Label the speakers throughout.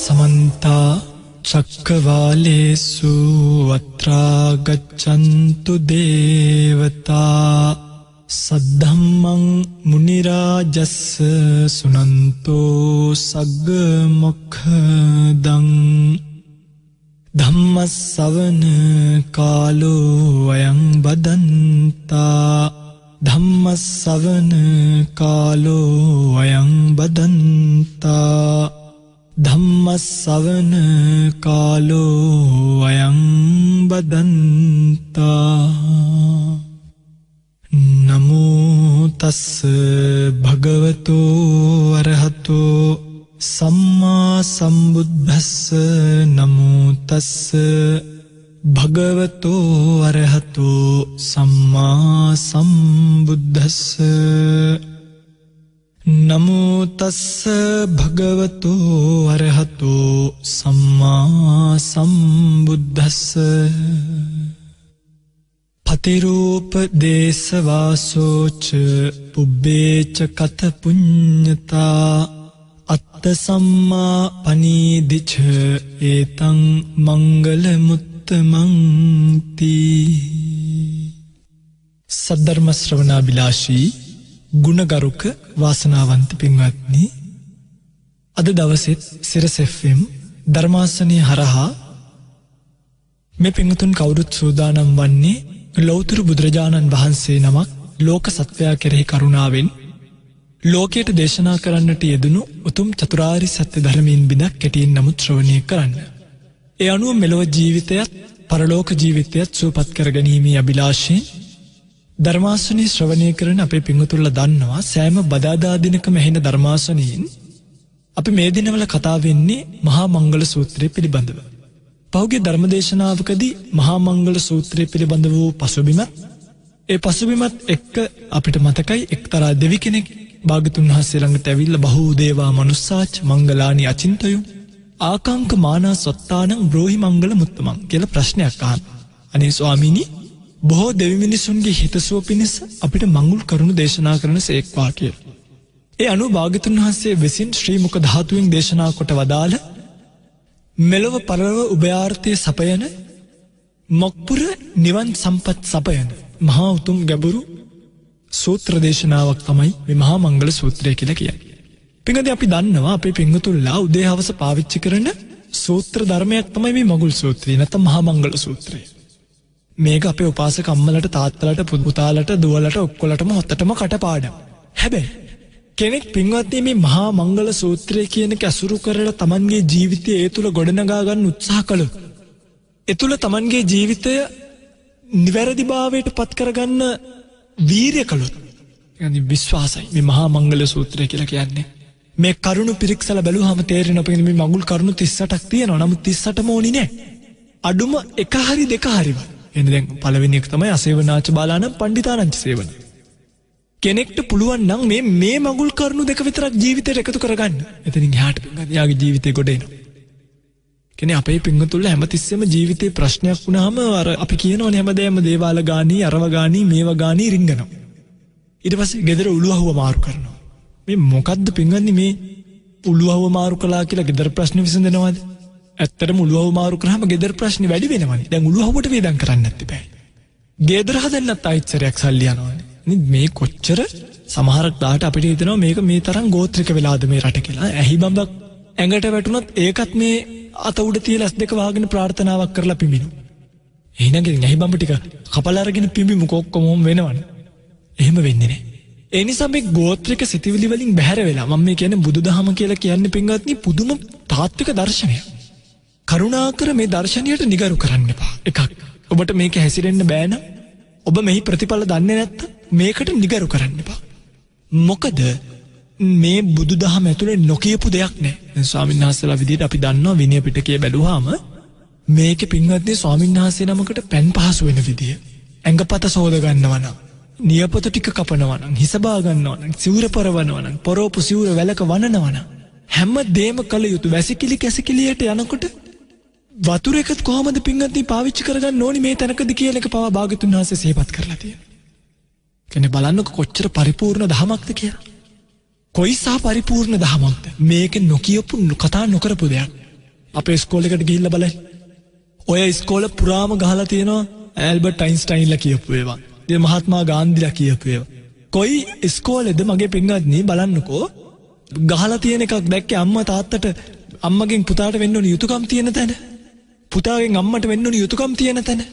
Speaker 1: समन्ता चक्रवालेषु अत्रा गच्छन्तु देवता सद्धम्मं मुनिराजस्य सुनन्तो सग्गमुखदं धम्मस्सवन कालो अयं बदन्ता धम्मस्सवन कालो अयं बदन्ता धम्मस्सवन कालो अयं बदन्ता नमो तस्स भगवतो अरहतो सम्मा सम्बुद्धस्स नमो तस्स भगवतो अरहतो सम्मा सम्बुद्धस्स नमो तस्स भगवतो अरहतो सम्मा सम्बुद्धस्स पतिरूपदेशवासोच पुब्बेच कथ पुण्यता अत्त सम्मा पनीदिच एतं मंगलमुत्तमंति सद्धर्म श्रवणाभिलाषी ගුණගරුක වාසනාවන්ත පින්වත්නි අද දවසෙත් සිරස FM ධර්මාසනයේ හරහා මේ පින්වතුන් කවුරුත් සූදානම් වන්නේ ලෞතර බුදුරජාණන් වහන්සේ නමක් ලෝක සත්වයා කෙරෙහි කරුණාවෙන් ලෝකයට දේශනා කරන්නට යෙදුණු උතුම් චතුරාර්ය සත්‍ය ධර්මයෙන් බිඳක් කෙටියෙන් නමුත් ශ්‍රවණය කරන්න. ඒ අනුව මෙලොව ජීවිතයත් පරලෝක ජීවිතයත් සුවපත් කරගැනීමේ අභිලාෂයෙන් ධර්මාසනී ශ්‍රවණය කරන අපේ පිංගුතුල්ලා දන්නවා සෑම බදාදා දිනකම ඇහෙන ධර්මාසනීන් අපි මේ දිනවල කතා වෙන්නේ මහා මංගල සූත්‍රය පිළිබඳව. පහුගිය ධර්මදේශනාවකදී මහා මංගල සූත්‍රය පිළිබඳ වූ පසුබිමත් ඒ පසුබිමත් එක්ක අපිට මතකයි එක්තරා දෙවි කෙනෙක් භාග්‍යතුන් වහන්සේ ළඟට ඇවිල්ලා බහූ දේවා මනුස්සාච මංගලානි අචින්තයෝ ආකාංක මානා සොත්තානං බ්‍රෝහි මංගල මුත්තමං කියලා ප්‍රශ්නයක් අහනවා. අනේ ස්වාමීනි බොහෝ දෙවි මිනිසුන්ගේ හිතසුව පිණිස අපිට මඟුල් කරුණු දේශනා කරන සේක්වා කියලා. ඒ අනුව භාග්‍යතුන් වහන්සේ විසින් ශ්‍රී මුක ධාතුවෙන් දේශනා කොට වදාළ මෙලොව පරලොව උභයාර්ථය සපයන මොක්පුර නිවන් සම්පත් සපයන මහා උතුම් ගැඹුරු සූත්‍ර දේශනාවක් තමයි මේ මහා මංගල සූත්‍රය කියලා කියන්නේ. පින්වත්නි අපි දන්නවා අපේ පින්වතුන්ලා උදේ හවස පාවිච්චි කරන සූත්‍ර ධර්මයක් තමයි මේ මඟුල් සූත්‍රය නැත්නම් මහා මංගල සූත්‍රය. මේක අපේ උපාසක අම්මලට තාත්තලට පුතාලට දුවලට ඔක්කොලටම හොත්තටම කටපාඩම්. හැබැයි කෙනෙක් පින්වත්නි මේ මහා මංගල සූත්‍රය කියන එක අසුරු කරලා Tamanගේ ජීවිතය ඒ තුල ගොඩනගා ගන්න උත්සාහ කළොත් ඒ තුල Tamanගේ ජීවිතය නිවැරදිභාවයට පත් කරගන්න වීරිය කළොත් يعني විශ්වාසයි මේ මහා මංගල සූත්‍රය කියලා කියන්නේ. මේ කරුණු පිරික්සලා බැලුවාම තේරෙනවා මේ මඟුල් කරුණු 38ක් තියෙනවා. නමුත් 38ම ඕනි නෑ. අඩුම එක හරි දෙක හරිවත්. එන්නේ දැන් පළවෙනි එක තමයි අසේවනාච බාලානම් පණ්ඩිතානංච සේවන. කෙනෙක්ට පුළුවන් නම් මේ මඟුල් කරුණු දෙක විතරක් ජීවිතේට එකතු කරගන්න. එතනින් එහාට යාගේ ජීවිතේ ගොඩ එනවා. කියන්නේ අපේ පිංගුතුල්ල හැමතිස්සෙම ජීවිතේ ප්‍රශ්නයක් වුණාම අර අපි කියනවනේ හැමදේම දේවාල ගානි අරව ගානි මේව ගානි රින්ගනවා. ඊට පස්සේ ගෙදර උළුවහුව මාරු කරනවා. මේ මොකද්ද පිංගන්නේ මේ උළුවහුව මාරු කළා කියලා ගෙදර ප්‍රශ්න විසඳනවද? ඇත්තටම උළුවහුව මාරු කරාම ගෙදර ප්‍රශ්න වැඩි වෙනවනේ. දැන් උළුවහුවට වේදම් කරන්න නැති බෑ. ගෙදර හදන්නත් ආයිච්චරයක් සල්ලි යනවනේ. මේ කොච්චර සමහරක් දාට අපිට හිතෙනවා මේක මේ තරම් ගෝත්‍රික වෙලාද මේ රට කියලා. ඇහි බඹක් ඇඟට වැටුණත් ඒකත් මේ අත උඩ තියලා S2 වහගෙන ප්‍රාර්ථනාවක් කරලා පිඹිනු. එහෙනම් ඇහි බඹ ටික කපලා අරගෙන පිඹිමු කොක්කොම වෙනවනේ. එහෙම වෙන්නේ නැහැ. ඒ නිසා මේ ගෝත්‍රික සිතිවිලි වලින් බැහැර වෙලා මම මේ කියන්නේ බුදුදහම කියලා කියන්නේ පින්වත්නි පුදුම තාත්වික දර්ශනයක්. කරුණාකර මේ දර්ශනයට නිගරු කරන්න එපා. එකක් ඔබට මේක හැසිරෙන්න බෑ නම් ඔබ මෙහි ප්‍රතිඵල දන්නේ නැත්නම් මේකට නිගරු කරන්න එපා. මොකද මේ බුදුදහම ඇතුලේ නොකියපු දෙයක් නැහැ. දැන් ස්වාමීන් වහන්සේලා විදිහට අපි දන්නවා විනය පිටකය බැලුවාම මේකේ පින්වත්නි ස්වාමීන් වහන්සේ නමකට පෑන් පහසු වෙන විදිය. ඇඟපත සෝද ගන්නවා නම්, නියපොතු ටික කපනවා නම්, හිස බා ගන්නවා නම්, සිවුර පරවනවා නම්, පොරොප්පු සිවුර වැලක වනනවා නම් හැම දෙයක්ම කළ යුතු. වැසිකිලි කැසිකිලියට යනකොට වතුර එකත් කොහොමද පින්වත්නි පාවිච්චි කරගන්න ඕනි මේ තැනකදී කියන එක පවා භාග්‍යතුන් වහන්සේ සිහිපත් කරලා තියෙනවා. කියන්නේ බලන්නකො කොච්චර පරිපූර්ණ දහමක්ද කියලා. කොයිසා පරිපූර්ණ දහමක්ද මේක නොකියපු කතා නොකරපු දෙයක්. අපේ ස්කෝල් එකට ගිහිල්ලා බලන්න. ඔය ඉස්කෝල පුරාම ගහලා තියෙනවා ඇල්බර්ට් අයින්ස්ටයින්ලා කියපු ඒවා. ඉතින් මහත්මා ගාන්ධිලා කියපු ඒවා. කොයි ඉස්කෝලේද මගේ පින්වත්නි බලන්නකෝ ගහලා තියෙන එකක් දැක්කේ අම්මා තාත්තට අම්මගෙන් පුතාට වෙන්න ඕන යුතුයකම් තියෙන තැන. පුතාගෙන් අම්මට වෙන්න ඕන යුතුයකම් තියෙන තැන.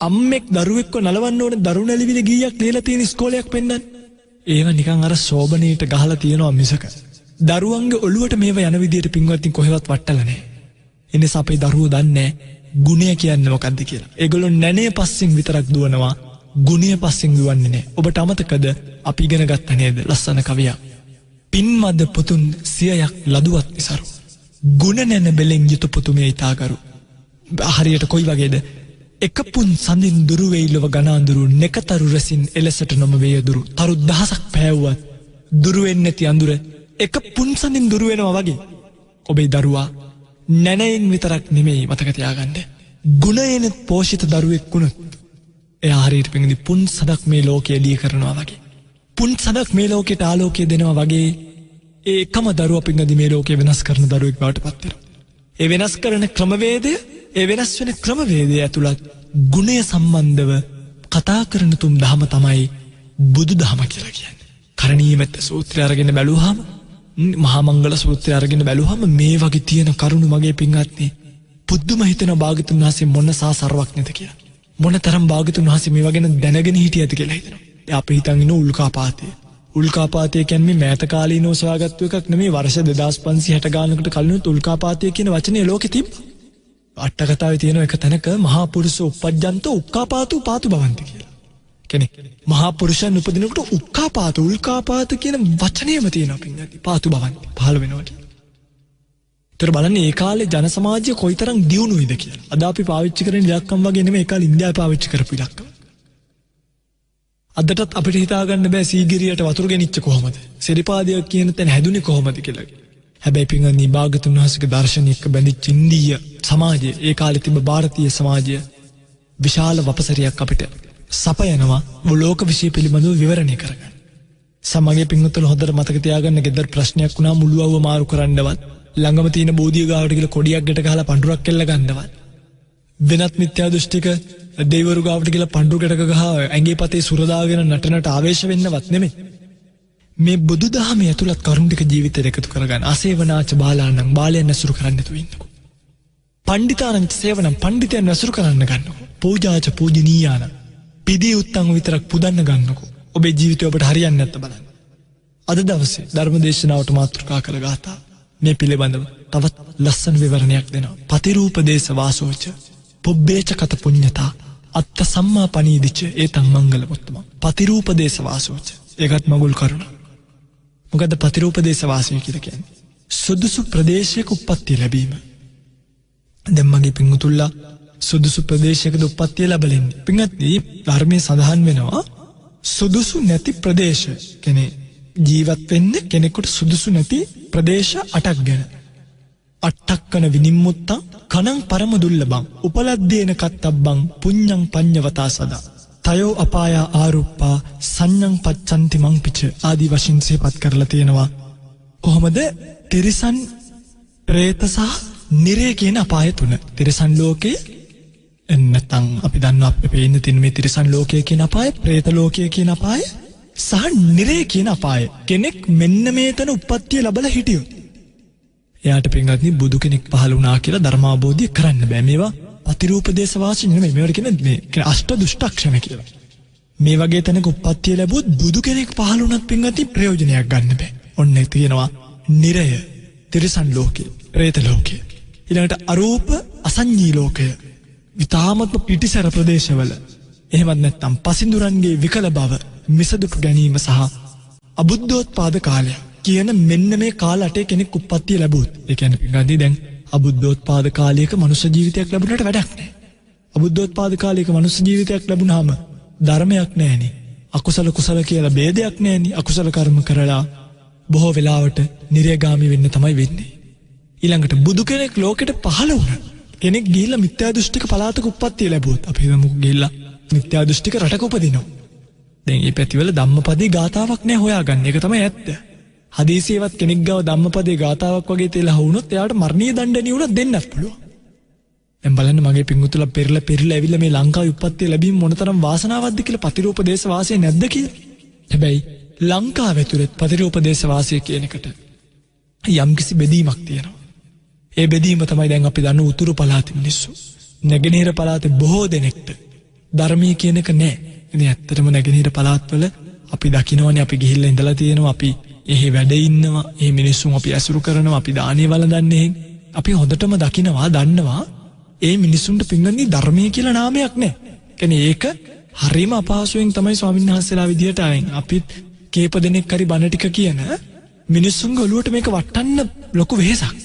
Speaker 1: අම්මෙක් දරුවෙක්ව නලවන්න ඕන දරුණැලිවිලි ගීයක් ලියලා තියෙන ඉස්කෝලයක් පෙන්නන්න. ඒව නිකන් අර සෝබනීට ගහලා තියෙනවා මිසක දරුවන්ගේ ඔළුවට මේව යන විදියට පින්වත්නි කොහෙවත් වට්ටලා නැහැ. එනිස අපේ දරුවෝ දන්නේ ගුණය කියන්නේ මොකක්ද කියලා. ඒගොල්ලෝ නැනේ පස්සෙන් විතරක් දුවනවා. ගුණය පස්සෙන් දුවන්නේ නැහැ. ඔබට අමතකද අපි ඉගෙන ගත්ත නේද ලස්සන කවියක්. පින්මද පුතුන් 100ක් ලදුවත් ඉසරු. ගුණ නැන බෙලෙන් යුතු පුතුමේ ඊතාකරු. හරියට කොයි වගේද? එක පුන් සඳින් දුරු වේලව ගනාඳුරු නෙකතරු රසින් එලසට නොම වේයදුරු. තරු දහසක් පෑවුවත් දුරු වෙන්නේ නැති අඳුර එක පුන් සඳින් දුරු වෙනවා වගේ. ඔබේ දරුවා නැනයෙන් විතරක් නෙමෙයි මතක තියාගන්න. ගුණයෙන් පෝෂිත දරුවෙක් වුණොත් එයා හරියට පින්දි පුන් සදක් මේ ලෝකයේ දී කරනවා වගේ. පුන් සදක් මේ ලෝකයට ආලෝකය දෙනවා වගේ ඒකම දරුවා පින්දි මේ ලෝකයේ වෙනස් කරන දරුවෙක් බවට පත් වෙනවා. ඒ වෙනස් කරන ක්‍රමවේදය ඒ වෙනස් වෙන ක්‍රමවේදය ඇතුළත් ගුණය සම්බන්ධව කතා කරන තුම් දහම තමයි බුදු දහම කියලා කියන්නේ. කරණීයමෙත් සූත්‍රය අරගෙන බැලුවාම මහා මංගල සූත්‍රය අරගෙන බැලුවාම මේ වගේ තියෙන කරුණු මගේ පින්වත්නි පුදුම හිතෙන භාගතුන් වහන්සේ මොන සාසරවක්නේද කියලා. මොන තරම් භාගතුන් වහන්සේ මේ වගේ දැනගෙන හිටියද කියලා හිතනවා. අපි හිතන් ඉන්න උල්කාපාතය. උල්කාපාතය කියන්නේ මෑත කාලීනව සොයාගත්තු එකක් නෙමෙයි වර්ෂ 2560 ගානකට කලිනුත් උල්කාපාතය කියන වචනේ ලෝකෙ තිබ්බා. අට කතාවේ තියෙන එක තැනක මහා පුරුෂ උපජ්ජන්තෝ උක්කාපාතු පාතු භවන්ති කියලා. කෙනෙක් මහා පුරුෂයන් උපදිනකොට උක්කාපාතු උල්කාපාත කියන වචනේම තියෙනවා පින්වත්නි පාතු භවන්ති පහළ වෙනවා කියලා. ඒතර බලන්න ඒ කාලේ ජන සමාජය කොයිතරම් දියුණුයිද කියලා. අද අපි පාවිච්චි කරන ඉලක්කම් වගේ නෙමෙයි ඒ කාලේ ඉන්දියාවේ පාවිච්චි කරපු ඉලක්කම්. අදටත් අපිට හිතා ගන්න බෑ සීගිරියට වතුර ගෙනිච්ච කොහමද? සිරිපාදයක් කියන තැන හැදුනේ කොහමද කියලා. හැබැයි පින්වත්නි භාගතුන් වහන්සේගේ දර්ශනයක බැඳිච්ච ඉන්දීය සමාජය ඒ කාලේ තිබ්බ ಭಾರತೀಯ සමාජය විශාල වපසරියක් අපිට සපයනවා ලෝක විශ්ය පිළිබඳව විවරණය කරගන්න. සමගිය පින්වත්තුල හොඳට මතක තියාගන්න ගෙදර ප්‍රශ්නයක් වුණා මුළුවව මාරු කරන්නවත් ළඟම තියෙන බෝධිය ගාවට ගිහලා කොඩියක් ගැට ගහලා පඳුරක් කෙල්ල ගන්නවත් වෙනත් මිත්‍යා දෘෂ්ටික දෙවිවරු ගාවට ගිහලා පඳුරු ගැටක ගහ ඇඟේ පතේ සුරදාගෙන නටනට ආවේශ වෙන්නවත් නෙමෙයි. මේ බුදුදහමේ ඇතුළත් කරුණු ටික ජීවිතයට එකතු කරගන්න. අසේවනාච බාලාණන් බාලයන් ඇසුරු කරන්න නැතුව ඉන්නකෝ. පණ්ඩිතානංච සේවනම් පණ්ඩිතයන් ඇසුරු කරන්න ගන්නකෝ. පූජාච පූජනීයාන පිදී උත්තං විතරක් පුදන්න ගන්නකෝ. ඔබේ ජීවිතය ඔබට හරියන්නේ නැත්නම් බලන්න. අද දවසේ ධර්මදේශනාවට මාතෘකා කළ ගාථා මේ පිළිබඳව තවත් ලස්සන විවරණයක් දෙනවා. පතිරූපදේශ වාසෝච පුබ්බේච කත පුඤ්ඤතා අත්ත සම්මා පනීදිච ඒතං මංගල මුත්තම. පතිරූපදේශ වාසෝච ඒකත් මඟුල් කරුණ. මොකද පතිරූපදේශ වාසය කියලා කියන්නේ? සුදුසු ප්‍රදේශයක උප්පත්තිය ලැබීම. දැන් මගේ පින්වතුන්ලා සුදුසු ප්‍රදේශයකද උප්පත්තිය ලැබෙන්නේ. පින්වත්නි ධර්මයේ සඳහන් වෙනවා සුදුසු නැති ප්‍රදේශ කියන්නේ ජීවත් වෙන්න කෙනෙකුට සුදුසු නැති ප්‍රදේශ 8ක් ගැන. අට්ඨක්කන විනිම්මුත්තං කනං පරම දුර්ලභං උපලද්දේන කත්තබ්බං පුඤ්ඤං පඤ්ඤවතා සදා තයෝ අපාය ආරුප්පා සංඤං පච්ඡන්ති මං පිච ආදී වශයෙන් සිහිපත් කරලා තියෙනවා. කොහොමද? තිරිසන් പ്രേත සහ නිරය කියන අපාය තුන. තිරිසන් ලෝකයේ නැත්නම් අපි දන්නවා අපි පේන්න තියෙන මේ තිරිසන් ලෝකයේ කියන අපාය, പ്രേත ලෝකයේ කියන අපාය සහ නිරය කියන අපාය. කෙනෙක් මෙන්න මේතන උප්පත්තිය ලැබලා හිටියොත් එයාට පින්වත්නි බුදු කෙනෙක් පහළ වුණා කියලා ධර්මාබෝධය කරන්න බෑ. මේවා පතිරූපදේශ වාසි නෙමෙයි. මේවට කියන්නේ අෂ්ට දුෂ්ටක්ෂණ කියලා. මේ වගේ තැනක උප්පත්තිය ලැබුවොත් බුදු කෙනෙක් පහළ වුණත් පින්වත්නි ප්‍රයෝජනයක් ගන්න බෑ. ඔන්න තියෙනවා නිරය, තිරිසන් ලෝකය, പ്രേත ලෝකය. ඊළඟට අරූප අසංඤී ලෝකය. විතාමත්ම පිටිසර ප්‍රදේශවල එහෙමත් නැත්නම් පසින්දුරන්ගේ විකල බව මිසදුටු ගැනීම සහ අබුද්ධෝත්පාද කාලය කියන මෙන්න මේ කාල 8 කෙනෙක් උප්පත්තිය ලැබුවොත් ඒ කියන්නේ පින්වත්නි දැන් අබුද්ධෝත්පාද කාලයක මනුෂ්‍ය ජීවිතයක් ලැබුණාට වැඩක් නැහැ. අබුද්ධෝත්පාද කාලයක මනුෂ්‍ය ජීවිතයක් ලැබුණාම ධර්මයක් නැහෙනි. අකුසල කුසල කියලා ભેදයක් නැහෙනි. අකුසල කර්ම කරලා බොහෝ වෙලාවට නිරයගාමි වෙන්න තමයි වෙන්නේ. ඊළඟට බුදු කෙනෙක් ලෝකෙට පහළ වුණා. කෙනෙක් ගිහිල්ලා මිත්‍යා දෘෂ්ටික පළාතක උප්පත්තිය ලැබුවොත් අපි හිතමු ගිහිල්ලා මිත්‍යා දෘෂ්ටික රටක උපදිනවා. දැන් මේ පැතිවල ධම්මපදේ ගාතාවක් නැහැ හොයාගන්න. ඒක තමයි ඇත්ත. හදිසියවත් කෙනෙක් ගාව ධම්මපදයේ ගාතාවක් වගේ තියලා වුණොත් එයාට මරණීය දඬුවම උනත් දෙන්නත් පුළුවන්. දැන් බලන්න මගේ පිංගුතුලා පෙරලා ඇවිල්ලා මේ ලංකාවේ උප්පත්තිය ලැබීම මොනතරම් වාසනාවක්ද කියලා ප්‍රතිරූපදේශ වාසය නැද්ද කියලා. හැබැයි ලංකාව ඇතුළේ ප්‍රතිරූපදේශ වාසය කියන එකට යම්කිසි බෙදීමක් තියෙනවා. ඒ බෙදීම තමයි දැන් අපි දන්න උතුරු පළාතේ මිනිස්සු. නැගෙනහිර පළාතේ බොහෝ දෙනෙක්ට ධර්මයේ කියන එක නැහැ. ඉතින් ඇත්තටම නැගෙනහිර පළාත්වල අපි දකින්නවනේ අපි ගිහිල්ලා ඉඳලා තියෙනවා අපි එහි වැඩ ඉන්නවා. ඒ මිනිස්සුන් අපි ඇසුරු කරනවා අපි දානේ වළඳන්නේ. අපි හොඳටම දකින්නවා දන්නවා ඒ මිනිස්සුන්ට පින්වත්නි ධර්මයේ කියලා නාමයක් නැහැ. කියන්නේ ඒක හරිම අපහසුයෙන් තමයි ස්වාමීන් වහන්සේලා විදියට ආවෙන්. අපිත් කීප දෙනෙක් හරි බණ ටික කියන මිනිස්සුන්ගේ ඔළුවට මේක වටන්න ලොකු වෙහසක්.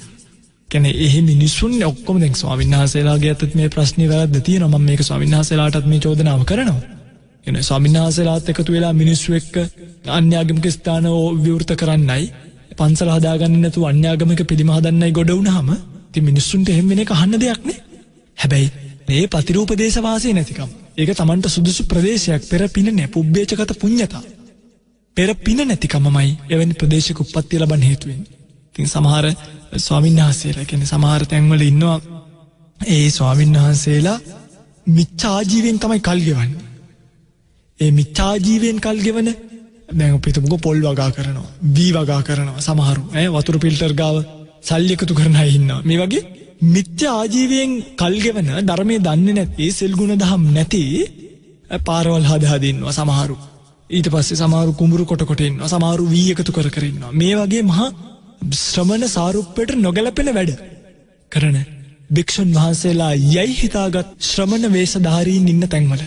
Speaker 1: කියන්නේ එහි මිනිස්සුන් ඔක්කොම දැන් ස්වාමීන් වහන්සේලාගේ අතත් මේ ප්‍රශ්නේ වැරද්ද තියෙනවා. මම මේක ස්වාමීන් වහන්සේලාටත් මේ චෝදනාව කරනවා. කියන්නේ ස්වාමීන් වහන්සේලාත් එකතු වෙලා මිනිස්සු එක්ක අන්‍යාගමික ස්ථාන විවෘත කරන්නයි පන්සල හදාගන්න නැතුව අන්‍යාගමික පිළිම හදන්නයි ගොඩ වුණාම ඉතින් මිනිස්සුන්ට එහෙම වෙන එක අහන්න දෙයක් නේ. හැබැයි මේ ප්‍රතිරූපදේශ වාසය නැතිකම ඒක Tamanට සුදුසු ප්‍රදේශයක් පෙර පින නැහැ පුබ්බේචගත පුඤ්ඤතා. පෙර පින නැතිකමමයි එවැනි ප්‍රදේශයක උප්පත්තිය ලබන්න හේතු වෙන්නේ. ඉතින් සමහර ස්වාමීන් වහන්සේලා කියන්නේ සමහර තැන්වල ඉන්නවා ඒ ස්වාමීන් වහන්සේලා මිච්ඡා ජීවෙන් තමයි කල් ගෙවන්නේ. ඒ මිච්ඡා ජීවෙන් කල් ගෙවන දැන් අපි හිතමුකෝ පොල් වගා කරනවා වී වගා කරනවා සමහරු වතුර ෆිල්ටර් ගාව සල්ලි එකතු කරන අය ඉන්නවා. මේ වගේ මිත්‍යා ආජීවයෙන් කල් ගෙවන ධර්මයේ දන්නේ නැති සිල් ගුණ දහම් නැති පාරවල් හදා ඉන්නවා සමහරු. ඊට පස්සේ සමහරු කුඹුරු කොට ඉන්නවා සමහරු වී එකතු කර ඉන්නවා. මේ වගේ මහා ශ්‍රමණ සාරුප්පයට නොගැලපෙන වැඩ කරන භික්ෂුන් වහන්සේලා යයි හිතාගත් ශ්‍රමණ වේශධාරීන් ඉන්න තැන්වල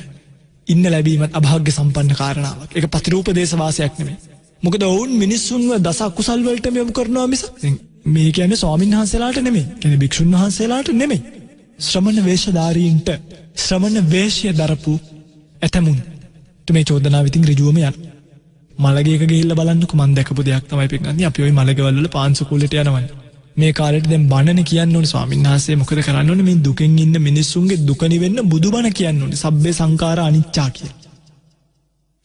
Speaker 1: ඉන්න ලැබීමත් අභාග්‍ය සම්පන්න කාරණාවක්. ඒක ප්‍රතිරූපදේශ වාසයක් නෙමෙයි. මොකද ඔවුන් මිනිස්සුන්ව දස අකුසල් වලට මෙමු කරනවා මිස මේ කියන්නේ ස්වාමීන් වහන්සේලාට නෙමෙයි. කියන්නේ භික්ෂුන් වහන්සේලාට නෙමෙයි. ශ්‍රමණ වේශධාරීන්ට ශ්‍රමණ වේශය දරපු ඇතමුන් මේ චෝදනාව ඉතින් ඍජුවම යන. මලගේක ගිහිල්ලා බලන්නකෝ මම දැකපු දෙයක් තමයි පිටන්නේ. අපි ওই මලගෙවල් වල පාන්සු කුලෙට යනවනේ. මේ කාලෙට දැන් බණනේ කියන්න ඕනේ ස්වාමීන් වහන්සේ මොකද කරන්න ඕනේ මේ දුකෙන් ඉන්න මිනිස්සුන්ගේ දුක නිවෙන්න බුදුබණ කියන්න ඕනේ. සබ්බේ සංඛාර අනිච්චා කියලා.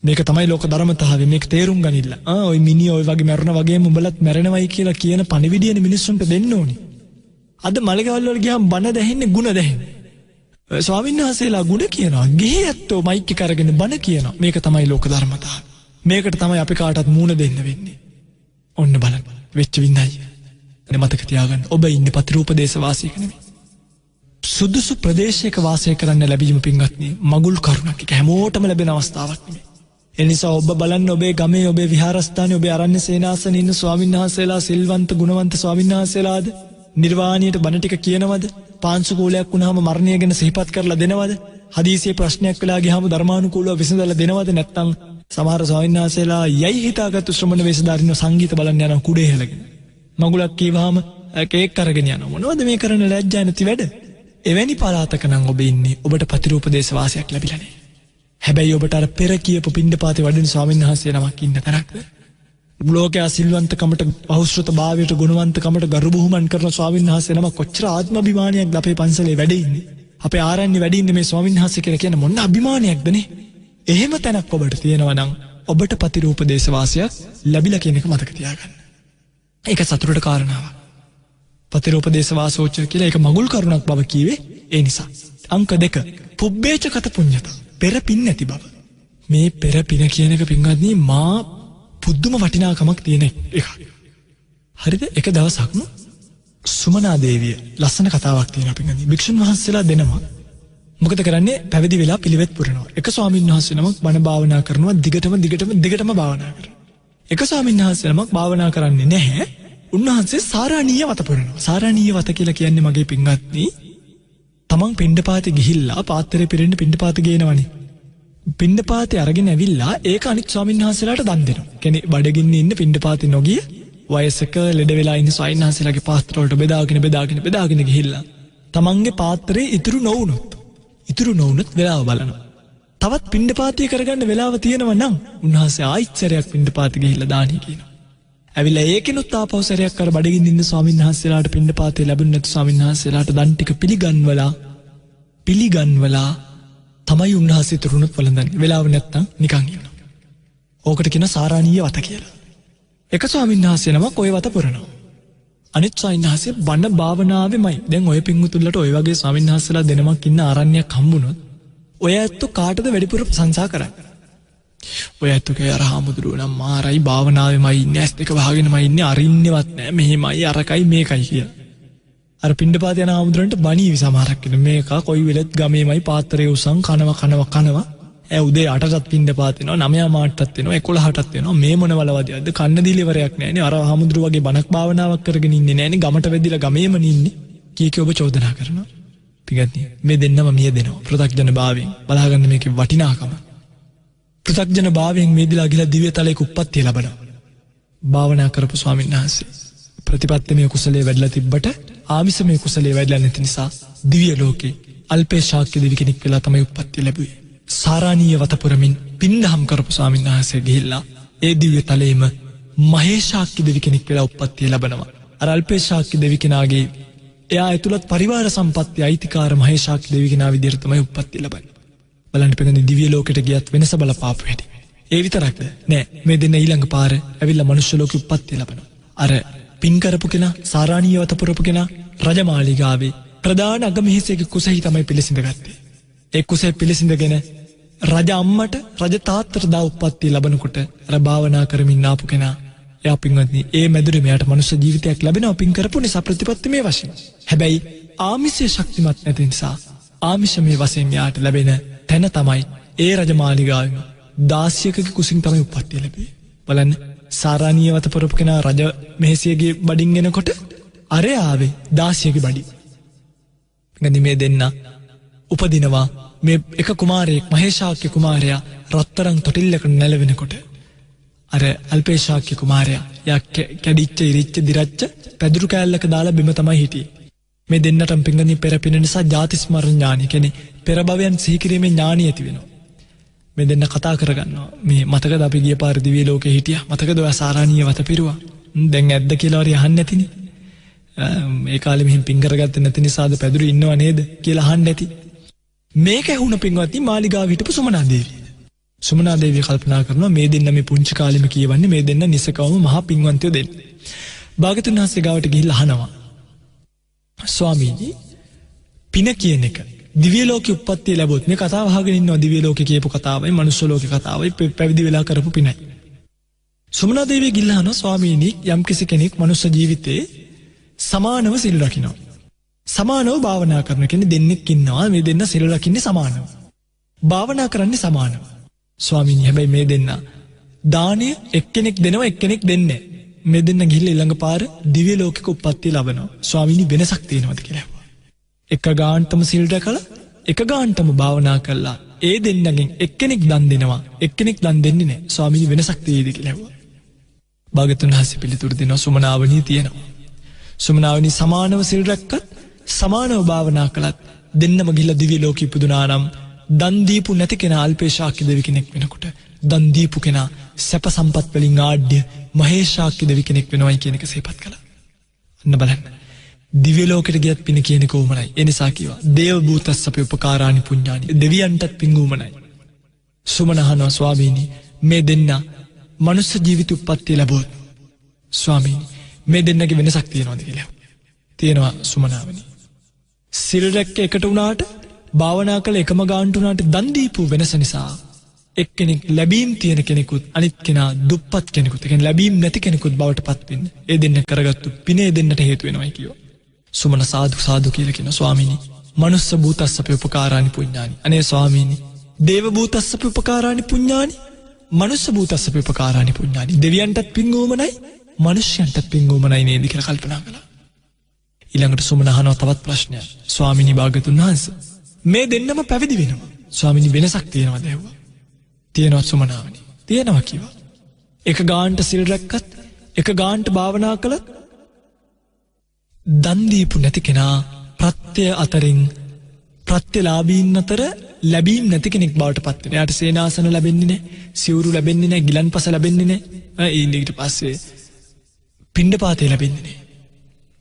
Speaker 1: මේක තමයි ලෝක ධර්මතාවය. මේක තේරුම් ගනින්න. ඔය මිනිහ ඔය වගේ මරණ වගේම උඹලත් මැරෙනවයි කියලා කියන පණිවිඩයනේ මිනිස්සුන්ට දෙන්න ඕනේ. අද මලගෙවල් වල ගියාම බණ දැහෙන්නේ ಗುಣ දැහෙන්නේ. ස්වාමීන් වහන්සේලා ಗುಣ කියනවා. ගෙහි ඇත්තෝ මයික් එක අරගෙන බණ කියනවා. මේක තමයි ලෝක ධර්මතාවය. මේකට තමයි අපි කාටවත් මූණ දෙන්න වෙන්නේ. ඔන්න බලන්න. වෙච්ච විඳයි. මතක තියාගන්න ඔබ ඉන්නේ ප්‍රතිරූපදේශ වාසයක නෙමෙයි. සුදුසු ප්‍රදේශයක වාසය කරන්න ලැබීම පින්වත්නි මගුල් කරුණක්. ඒක හැමෝටම ලැබෙන අවස්ථාවක් නෙමෙයි. ඒ නිසා ඔබ බලන්න ඔබේ ගමේ ඔබේ විහාරස්ථානයේ ඔබේ ආරණ්‍ය සේනාසනේ ඉන්න ස්වාමීන් වහන්සේලා සිල්වන්ත ගුණවන්ත ස්වාමීන් වහන්සේලාද නිර්වාණයට බණ ටික කියනවද? පාංශු කූලයක් වුණාම මරණය ගැන සිහිපත් කරලා දෙනවද? හදීසියේ ප්‍රශ්නයක් වෙලා ගියාම ධර්මානුකූලව විසඳලා දෙනවද? නැත්නම් සමහර ස්වාමීන් වහන්සේලා යයි හිතාගත්තු ශ්‍රමණ වේශධාරිනෝ සංගීත බලන්න යන කුඩේ හැලගෙන මගුලක් කීවහම කේක් අරගෙන යනවා. මොනවද මේ කරන ලැජ්ජා නැති වැඩ? එවැනි පළාතක නම් ඔබ ඉන්නේ ඔබට ප්‍රතිරූපදේශ වාසයක් ලැබිලා නැහැ. හැබැයි ඔබට අර පෙර කියපු පින්ඩපාතේ වඩින ස්වාමීන් වහන්සේ නමක් ඉන්න තරක්ද? ලෝකයා සිල්වන්තකමට බහුශ්‍රතභාවයට ගුණවන්තකමට ගරු බුහුමන් කරන ස්වාමීන් වහන්සේ නමක් කොච්චර ආත්මාභිමානයක්ද අපේ පන්සලේ වැඩ ඉන්නේ. අපේ ආරණ්‍ය වැඩ ඉන්නේ මේ ස්වාමීන් වහන්සේ කියලා කියන මොන අභිමානයක්ද නේ? එහෙම තැනක් ඔබට තියෙනවා නම් ඔබට ප්‍රතිරූපදේශ වාසයක් ලැබිලා කියන එක මතක තියාගන්න. ඒක සතුටට කාරණාවක්. ප්‍රතිරූපදේශ වාසෝචර කියලා ඒක මගුල් කරුණක් බව කීවේ ඒ නිසා. අංක 2 පුබ්බේචගත පුඤ්ඤතා. පෙර පින් නැති බව. මේ පෙර පින කියන එක පින්වත්නි මා පුදුම වටිනාකමක් තියෙන එකක්. හරිද? එක දවසක් සුමනා දේවිය ලස්සන කතාවක් තියෙනවා පින්වත්නි. භික්ෂුන් වහන්සේලා දෙනවා මොකද කරන්නේ? පැවිදි වෙලා පිළිවෙත් පුරනවා. එක ස්වාමීන් වහන්සේ නමක් බණ භාවනා කරනවා දිගටම භාවනා කරනවා. එක ස්වාමීන් වහන්සේ නමක් භාවනා කරන්නේ නැහැ. උන්වහන්සේ සාරාණීය වත පුරනවා. සාරාණීය වත කියලා කියන්නේ මගේ පින්වත්නි තමන් පිණ්ඩපාතේ ගිහිල්ලා පාත්‍රය පිරෙන්න පිණ්ඩපාත ගේනවනේ. පිණ්ඩපාතේ අරගෙන ඇවිල්ලා ඒක අනිත් ස්වාමීන් වහන්සේලාට දන් දෙනවා. කියන්නේ බඩගින්නේ ඉන්න පිණ්ඩපාතේ නොගිය වයසක ලෙඩ වෙලා ඉන්න ස්වාමීන් වහන්සේලාගේ පාත්‍ර වලට බෙදාගෙන ගිහිල්ලා තමන්ගේ පාත්‍රේ ඉතුරු නොවුනොත් වෙලාව බලනවා. තවත් පිණ්ඩපාතය කරගන්න වෙලාව තියෙනවා නම් උන්වහන්සේ ආයිත් සැරයක් පිණ්ඩපාතේ ගිහිල්ලා දානිය කියනවා. ඇවිල්ලා ඒකිනුත් ආපහු සැරයක් අර බඩගින්න ඉන්න ස්වාමීන් වහන්සේලාට පිණ්ඩපාතේ ලැබුණ නැති ස්වාමීන් වහන්සේලාට දන් ටික පිළිගන්වලා තමයි උන්වහන්සේ තුරුණුත් වළඳන්නේ. වෙලාව නැත්තම් නිකන් ඉන්නවා. ඕකට කියන සාරාණීය වත කියලා. එක ස්වාමීන් වහන්සේ නමක් ඔය වත පුරනවා. අනිත් ස්වාමීන් වහන්සේ බණ භාවනාවෙමයි. දැන් ඔය පිංගුතුල්ලට ඔය වගේ ස්වාමීන් වහන්සේලා දෙනමක් ඉන්න ආරණ්‍යයක් හම්බුනොත් ඔය ඇත්තෝ කාටද වැඩිපුර ප්‍රශංසා කරන්නේ? ඔය ඇත්තෝගේ අර හාමුදුරුවෝ නම් මාරයි භාවනාවෙමයි ඉන්නේ, ඇස් දෙක වහගෙනමයි ඉන්නේ, අරින්නේවත් නැහැ, මෙහෙමයි අරකයි මේකයි කියලා. අර පිණ්ඩපාත යන හාමුදුරන්ට බණී විසමාරක් වෙන මේක කොයි වෙලෙත් ගමේමයි පාත්‍රයේ උසන් කනවා ඈ උදේ 8ටත් පිණ්ඩපාත වෙනවා, 9 මාට්ටත් වෙනවා, 11ටත් වෙනවා. මේ මොන වලවදියක්ද? කන්න දීලිවරයක් නැහැනේ. අර හාමුදුරුවෝ වගේ බණක් භාවනාවක් කරගෙන ඉන්නේ නැහැනේ. ගමට වෙදිලා ගමේම ඉන්නේ. කීකේ ඔබ චෝදනා කරනවා. පිටගන්නේ මේ දෙන්නම මිය දෙනවා. පෘථග්ජන භාවයෙන් බලාගන්න මේකේ වටිනාකම. පෘථග්ජන භාවයෙන් මේදිලා ගිහලා දිව්‍ය තලයක උප්පත්තිය ලබනවා. භාවනා කරපු ස්වාමීන් වහන්සේ ප්‍රතිපත්තිමය කුසලයේ වැඩිලා තිබ්බට ආමිසමය කුසලයේ වැඩිලා නැති නිසා දිව්‍ය ලෝකේ අල්පේ ශාක්‍ය දෙවි කෙනෙක් වෙලා තමයි උප්පත්තිය ලැබුවේ. සාරාණීය වතපුරමින් පින්දහම් කරපු ස්වාමීන් වහන්සේ ගිහිල්ලා ඒ දිව්‍ය තලයේම මහේශාක්‍ය දෙවි කෙනෙක් වෙලා උප්පත්තිය ලබනවා. අර අල්පේ ශාක්‍ය දෙවි කෙනාගේ එයා ඇතුළත් පරිවාර සම්පත්තිය අයිතිකාර මහේශාක්‍ය දෙවි කෙනා විදිහට තමයි උප්පත්තිය ලබන්නේ. බලන්න පිටුනේ දිව්‍ය ලෝකෙට ගියත් වෙනස බලපාපු හැටි. ඒ විතරක්ද නෑ, මේ දෙන්න ඊළඟ පාර ඇවිල්ලා මනුෂ්‍ය ලෝකෙ උප්පත්තිය ලබනවා. අර පින් කරපු කෙනා සාරාණීය වතපුරපු කෙනා රජමාලිගාවේ ප්‍රධාන අගමහිසේගේ කුසෙහි තමයි පිළිසිඳගත්තේ. ඒ කුසේ පිළිසිඳගෙන රජ අම්මට රජ තාත්තට දා උප්පත්තිය ලැබනකොට අර භාවනා කරමින් ආපු කෙනා එයා පින්වත්නි ඒ මැදුරේ මෙයාට මනුෂ්‍ය ජීවිතයක් ලැබෙනවා පින් කරපු නිසා ප්‍රතිපත්තිමේ වශයෙන්. හැබැයි ආමිෂයේ ශක්තිමත් නැති නිසා ආමිෂමේ වශයෙන් මෙයාට ලැබෙන තැන තමයි ඒ රජමාලිගාවෙම 16කගේ කුසින් තමයි උප්පත්තිය ලැබෙන්නේ. බලන්න සාරාණීය වතපුරපු කෙනා රජ මෙහෙසියගේ බඩින් එනකොට අරේ ආවේ 16කගේ බඩින්. ගනි මේ දෙන්න උපදිනවා. මේ එක කුමාරයෙක් මහේශාක්‍ය කුමාරයා රත්තරන් තොටිල්ලක නැලවෙනකොට අර අල්පේශාක්‍ය කුමාරයා යා කැඩිච්ච ඉරිච්ච දිරච්ච පැදුරු කෑල්ලක දාලා බිම තමයි හිටියේ. මේ දෙන්නටම පිංගනි පෙරපින නිසා ජාති ස්මරණ ඥානය කියන්නේ පෙර භවයන් සිහි කිරීමේ ඥානිය ඇති වෙනවා. මේ දෙන්න කතා කරගන්නවා. මේ මතකද අපි ගිය පාර දිව්‍ය ලෝකේ හිටියා? මතකද ඔය සාරාණීය වත පිරුවා? දැන් ඇද්ද කියලා හරි අහන්නේ නැතිනේ. මේ කාලේ මෙහෙම පිං කරගත්තේ නැති නිසාද පැදුරු ඉන්නව නේද කියලා අහන්නේ නැති. මේක ඇහුණ පින්වත්නි මාලිගාව හිටපු සුමනා දේවිය. සුමනා දේවිය කල්පනා කරනවා මේ දෙන්න මේ පුංචි කාලෙම කියවන්නේ මේ දෙන්න නිසකවම මහා පින්වන්තයෝ දෙන්න. භාග්‍යතුන් වහන්සේ ගාවට ගිහිල්ලා අහනවා. ස්වාමීනි පින කියන එක දිව්‍ය ලෝකෙ උප්පත්තිය ලැබුවොත් මේ කතාව අහගෙන ඉන්නවා දිව්‍ය ලෝකෙ කියපු කතාවයි මනුෂ්‍ය ලෝකෙ කතාවයි පැවිදි වෙලා කරපු පිනයි. සුමනා දේවිය ගිහිල්ලා අහනවා ස්වාමීනි යම්කිසි කෙනෙක් මනුෂ්‍ය ජීවිතේ සමානව සිල් රකින්න. සමානව භාවනා කරන කෙනෙක් දෙන්නෙක් ඉන්නවා මේ දෙන්න සිල් රකින්නේ සමානව. භාවනා කරන්නේ සමානව. ස්වාමීනි හැබැයි මේ දෙන්න දානය එක්කෙනෙක් දෙනවා එක්කෙනෙක් දෙන්නේ නැහැ. මේ දෙන්න ගිහිල්ලා ඊළඟ පාර දිව්‍ය ලෝකෙක උප්පත්තිය ලබනවා. ස්වාමීනි වෙනසක් තියෙනවද කියලා ඇහුවා. එක ගාන්ටම සිල් රැකලා එක ගාන්ටම භාවනා කළා. ඒ දෙන්නගෙන් එක්කෙනෙක් දන් දෙනවා එක්කෙනෙක් දන් දෙන්නේ නැහැ. ස්වාමීනි වෙනසක් තියෙයිද කියලා ඇහුවා. භාග්‍යතුන් වහන්සේ පිළිතුරු දෙනවා සුමනාවණී තියෙනවා. සුමනාවණී සමානව සිල් රැක්කත් සමානව භාවනා කළත් දෙන්නම ගිහිල්ලා දිව්‍ය ලෝකෙ ඉපදුනා නම් දන් දීපු නැති කෙනා අල්පේශාක්‍ය දෙවි කෙනෙක් වෙනකොට දන් දීපු කෙනා සැප සම්පත් වලින් ආඩ්‍ය මහේශාක්‍ය දෙවි කෙනෙක් වෙනවයි කියන එක සිහිපත් කළා. අන්න බලන්න. දිව්‍ය ලෝකෙට ගියත් පින කියන එක උමනයි. ඒ නිසා කිව්වා දේව භූතස්සපේ උපකාරානි පුඤ්ඤානි. දෙවියන්ටත් පින් උමනයි. සුමනහනවා ස්වාමීනි මේ දෙන්න මනුස්ස ජීවිත උප්පත්තිය ලැබුවොත් ස්වාමීනි මේ දෙන්නගේ වෙනසක් තියෙනවද කියලා. තියෙනවා සුමනාවනි. සිල් රැක්ක එකට වුණාට භාවනා කළ එකම ගාන්ට වුණාට දන් දීපු වෙනස නිසා එක්කෙනෙක් ලැබීම් තියෙන කෙනෙකුත් අනිත් කෙනා දුප්පත් කෙනෙකුත් ඒ කියන්නේ ලැබීම් නැති කෙනෙකුත් බවට පත් වෙන්න ඒ දෙන්න කරගත්තු පිනේ දෙන්නට හේතු වෙනවයි කියෝ. සුමන සාදු සාදු කියලා කියන ස්වාමීනි මනුස්ස භූතස්සපේ උපකාරානි පුඤ්ඤානි. අනේ ස්වාමීනි දේව භූතස්සපේ උපකාරානි පුඤ්ඤානි මනුස්ස භූතස්සපේ උපකාරානි පුඤ්ඤානි. දෙවියන්ටත් පින් ඕමනයි මනුෂ්‍යයන්ටත් පින් ඕමනයි නේද කියලා කල්පනා කළා. ඊළඟට සුමන අහනවා තවත් ප්‍රශ්නයක්. ස්වාමීනි භාග්‍යතුන් වහන්සේ මේ දෙන්නම පැවිදි වෙනවා. ස්වාමීනි වෙනසක් තියෙනවද ඇහුවා. තියෙනවා සුමනාවනි. තියෙනවා කිව්වා. එක ගාන්ට සිල් රැක්කත් එක ගාන්ට භාවනා කළත් දන් දීපු නැති කෙනා ප්‍රත්‍ය අතරින් ප්‍රත්‍යලාභීන් අතර ලැබීම් නැති කෙනෙක් බවට පත් වෙනවා. එයාට සේනාසන ලැබෙන්නේ නැහැ, සිවුරු ලැබෙන්නේ නැහැ, ගිලන්පස ලැබෙන්නේ නැහැ. ඊට පස්සේ පිණ්ඩපාතේ ලැබෙන්නේ නැහැ.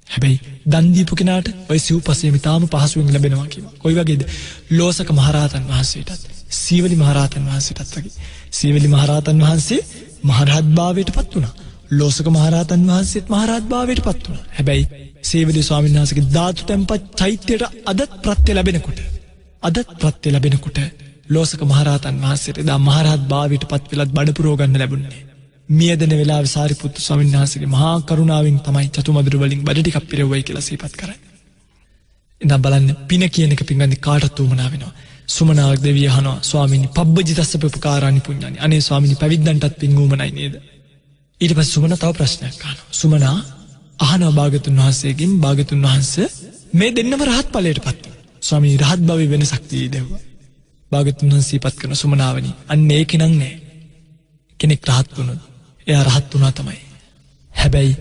Speaker 1: හැබැයි දන් දීපු කෙනාට ওই සිව්පසෙම තාම පහසුවෙන් ලැබෙනවා කියනවා. කොයි වගේද? ලෝසක මහරහතන් වහන්සේටත්, සීවලි මහරහතන් වහන්සේටත් වගේ. සීවලි මහරහතන් වහන්සේ මහරහත් භාවයට පත් වුණා. ලෝසක මහරහතන් වහන්සේත් මහරහත් භාවයට පත් වුණා. හැබැයි සේවලී ස්වාමීන් වහන්සේගේ ධාතු තැන්පත් චෛත්‍යයට අදත් ප්‍රත්‍ය ලැබෙනකොට ලෝසක මහරහතන් වහන්සේට දා මහරහත් භාවයට පත් වෙලත් බඩ පුරව ගන්න ලැබුණේ. මියදෙන වෙලාවේ සාරිපුත්තු ස්වාමීන් වහන්සේගේ මහා කරුණාවෙන් තමයි චතුමදුර වලින් බඩ ටිකක් පිරෙව්වයි කියලා සිහිපත් කරන්නේ. ඉතින් බලන්න පින කියන එක පින්වත්නි කාටත් උමනා වෙනවා. සුමනාවක් දෙවිය අහනවා ස්වාමීනි පබ්බජිතස්ස උපකාරානි පුඤ්ඤානි. අනේ ස්වාමීනි පැවිද්දන්ටත් පින් උමනයි නේද? ඊට පස්සේ සුමන තව ප්‍රශ්නයක් අහනවා. සුමනා අහනවා භාගතුන් වහන්සේගෙන් භාගතුන් වහන්සේ මේ දෙන්නම රහත් ඵලයට පත් වුණා. ස්වාමීනි රහත් භවයේ වෙනසක් තියෙදෙව්වා. භාගතුන් වහන්සේ සිහිපත් කරන සුමනාවනි අන්න ඒක නං නෑ. කෙනෙක් රහත් වුණොත් එයා රහත් වුණා තමයි. හැබැයි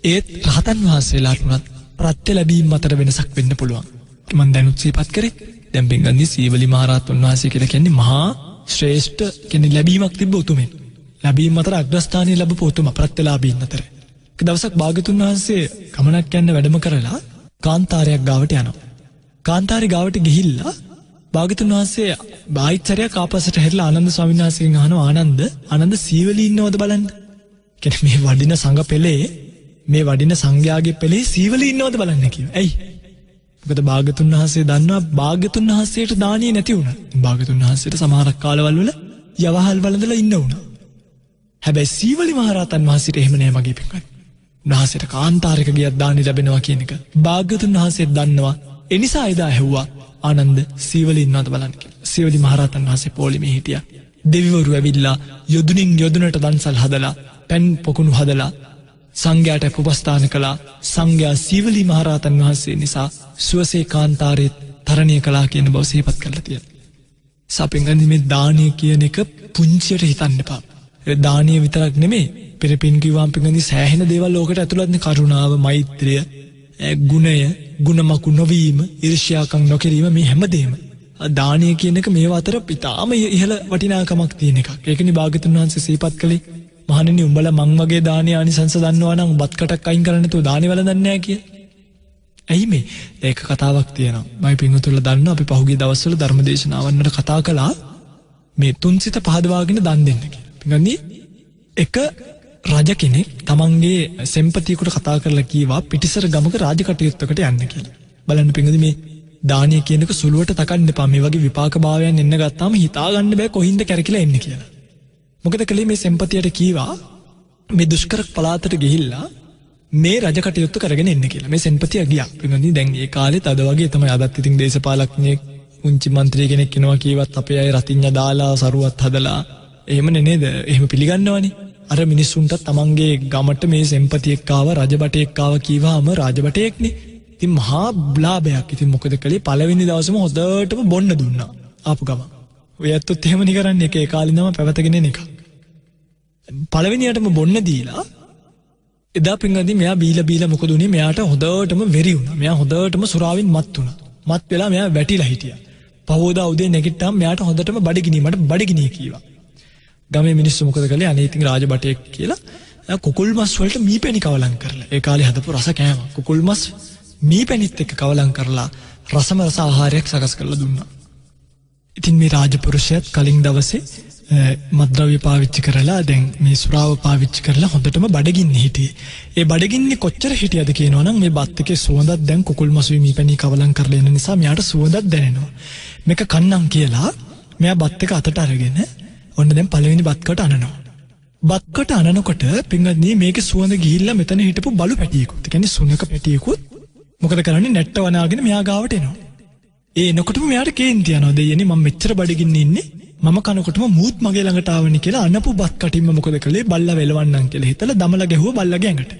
Speaker 1: ඒත් රහතන් වහන්සේලාට උනත් ප්‍රත්‍ය ලැබීම අතර වෙනසක් වෙන්න පුළුවන්. මම දැනුත් සිහිපත් කරේ. දැන් බෙන්ගන්දි සීවලි මහරහතන් වහන්සේ කියලා කියන්නේ මහා ශ්‍රේෂ්ඨ කෙනෙක් ලැබීමක් තිබ්බ උතුමෙන්. ලැබීම අතර අග්‍රස්ථානීය ලැබපු උතුම ප්‍රත්‍යලාභීන් අතර. එක දවසක් භාගතුන් වහන්සේ ගමනක් යන්න වැඩම කරලා කාන්තාරයක් ගාවට යනවා. කාන්තාරේ ගාවට ගිහිල්ලා භාගතුන් වහන්සේ බාහිච්චරයක් ආපස්සට හැරිලා ආනන්ද ස්වාමීන් වහන්සේගෙන් අහනවා ආනන්ද සීවලි ඉන්නවද බලන්න. කියන්නේ මේ වඩින සංඝ පෙළේ මේ වඩින සංඝයාගේ පෙළේ සීවලි ඉන්නවද බලන්න කියනවා. ඇයි? මොකද භාගතුන් වහන්සේ දන්නවා භාගතුන් වහන්සේට දානිය නැති වුණා. භාගතුන් වහන්සේට සමහරක් කාලවල වල යවහල් වළඳලා ඉන්න වුණා. හැබැයි සීවලි මහරහතන් වහන්සේට එහෙම නෑ මගේ පින්වත්. උන්වහන්සේට කාන්තාරයක ගියත් දානි ලැබෙනවා කියන එක භාගතුන් වහන්සේ දන්නවා. ඒ නිසා එදා ඇහුවා ආනන්ද සීවලි ඉන්නවද බලන්න කියලා. සීවලි මහරහතන් වහන්සේ පොලිමේ හිටියා. දෙවිවරු ඇවිල්ලා යොදුනින් යොදුනට දන්සල් හදලා පෙන් පොකුණු හදලා සංඝයාට උපස්ථාන කළා. සංඝයා සීවලි මහරහතන් වහන්සේ නිසා සුවසේ කාන්තාරේ තරණය කළා කියන බව සිහිපත් කරලා තියෙනවා. සපෙන්ගන්දි මේ දානීය කියන එක පුංචියට හිතන්න එපා. ඒ දානීය විතරක් නෙමෙයි පෙරපින් කිව්වාම පින්ගන්දි සෑහෙන දේවල් ලෝකෙට ඇතුළත්නේ කරුණාව, මෛත්‍රිය, ගුණය, ගුණමකු නොවීම, ඊර්ෂ්‍යාකම් නොකිරීම මේ හැමදේම. දානීය කියන එක මේව අතර පිටාම ඉහළ වටිනාකමක් තියෙන එකක්. ඒකනේ භාගතුන් වහන්සේ සිහිපත් කළේ මහණෙනි උඹලා මං වගේ දානීය ආනිසංස දන්නවා නම් බත් කටක් අයින් කරන්න නැතුව දානි වල දන්නේ නැහැ කියලා. ඇයි මේ? ඒක කතාවක් තියෙනවා. මම පින්වතුන්ලා දන්නවා අපි පහුගිය දවස්වල ධර්මදේශනාවන් වල කතා කළා මේ තුන්සිත පහදවාගෙන දන් දෙන්න කියලා. පින්වත්නි එක රජ කෙනෙක් තමන්ගේ සෙම්පතියෙකුට කතා කරලා කීවා පිටිසර ගමක රාජකටයුත්තකට යන්න කියලා. බලන්න පින්වත්නි මේ දානීය කියන එක සුළුවට තකන්න එපා. මේ වගේ විපාක භාවයන් එන්න ගත්තාම හිතා ගන්න බෑ කොහින්ද කැරකිලා එන්නේ කියලා. මොකද කලේ මේ සෙම්පතියට කීවා මේ දුෂ්කර පළාතට ගිහිල්ලා මේ රජ කටයුතු කරගෙන එන්න කියලා. මේ සෙන්පතිය ගියා. පින්වත්නි දැන් ඒ කාලෙත් අද වගේ තමයි අදත් ඉතින් දේශපාලඥයෙක් උන්චි മന്ത്രി කෙනෙක් කෙනවා කීවත් අපේ අය රතිඤ්ඤා දාලා සරුවත් හදලා එහෙමනේ නේද? එහෙම පිළිගන්නවනේ. අර මිනිස්සුන්ට තමන්ගේ ගමට මේ සෙන්පතියෙක් ආව රජබටයෙක් ආව කීවාම රජබටයෙක්නේ. ඉතින් මහා බ්ලාභයක්. ඉතින් මොකද කළේ? පළවෙනි දවසේම හොදටම බොන්න දුන්නා. ආපු ගම. ඔය ඇත්තොත් එහෙමනේ කරන්නේ. ඒ කාලේ නම පැවතගෙන එන එක. පළවෙනියටම බොන්න දීලා එදා පින්වත්නි මෙයා බීලා මොකද උනේ? මෙයාට හොදටම වෙරි වුණා. මෙයා හොදටම සුරාවින් මත් වුණා. මත් වෙලා මෙයා වැටිලා හිටියා. පහෝදා උදේ නැගිට්ටාම මෙයාට හොදටම බඩගිනි මට බඩගිනි කීවා. ගමේ මිනිස්සු මොකද කළේ? අනේ ඉතින් රාජබටයෙක් කියලා කුකුල් මස් වලට මීපැණි කවලම් කරලා. ඒ කාලේ හදපු රස කෑම. කුකුල් මස් මීපැණිත් එක්ක කවලම් කරලා රසම රස ආහාරයක් සකස් කරලා දුන්නා. ඉතින් මේ රාජපුරුෂයාත් කලින් දවසේ මත්ද්‍රව්‍ය පාවිච්චි කරලා දැන් මේ සුරාව පාවිච්චි කරලා හොඳටම බඩගින්නේ හිටියේ. ඒ බඩගින්නේ කොච්චර හිටියද කියනවනම් මේ බත් එකේ සුවඳක් දැන් කුකුල් මසුයි මීපැණි කවලම් කරලා එන නිසා මෙයාට සුවඳක් දැනෙනවා. මේක කන්නම් කියලා මෙයා බත් එක අතට අරගෙන ඔන්න දැන් පළවෙනි බත් කට අනනවා. බත් කට අනනකොට පින්වත්නි මේකේ සුවඳ ගිහිල්ලා මෙතන හිටපු බලු පැටියෙකුත්, ඒ කියන්නේ සුනක පැටියෙකුත් මොකද කරන්නේ? නැට්ට වනාගෙන මෙයා ගාවට එනවා. ඒ එනකොටම මෙයාට කේන්ති යනවා. දෙයනේ මම මෙච්චර බඩගින්නේ ඉන්නේ මම කනකොටම මූත් මගේ ළඟට ආවනේ කියලා අනපු බත් කටින්ම මොකද කළේ? බල්ලා වෙලවන්නම් කියලා හිතලා දමලා ගැහුවා බල්ලාගේ ඇඟට.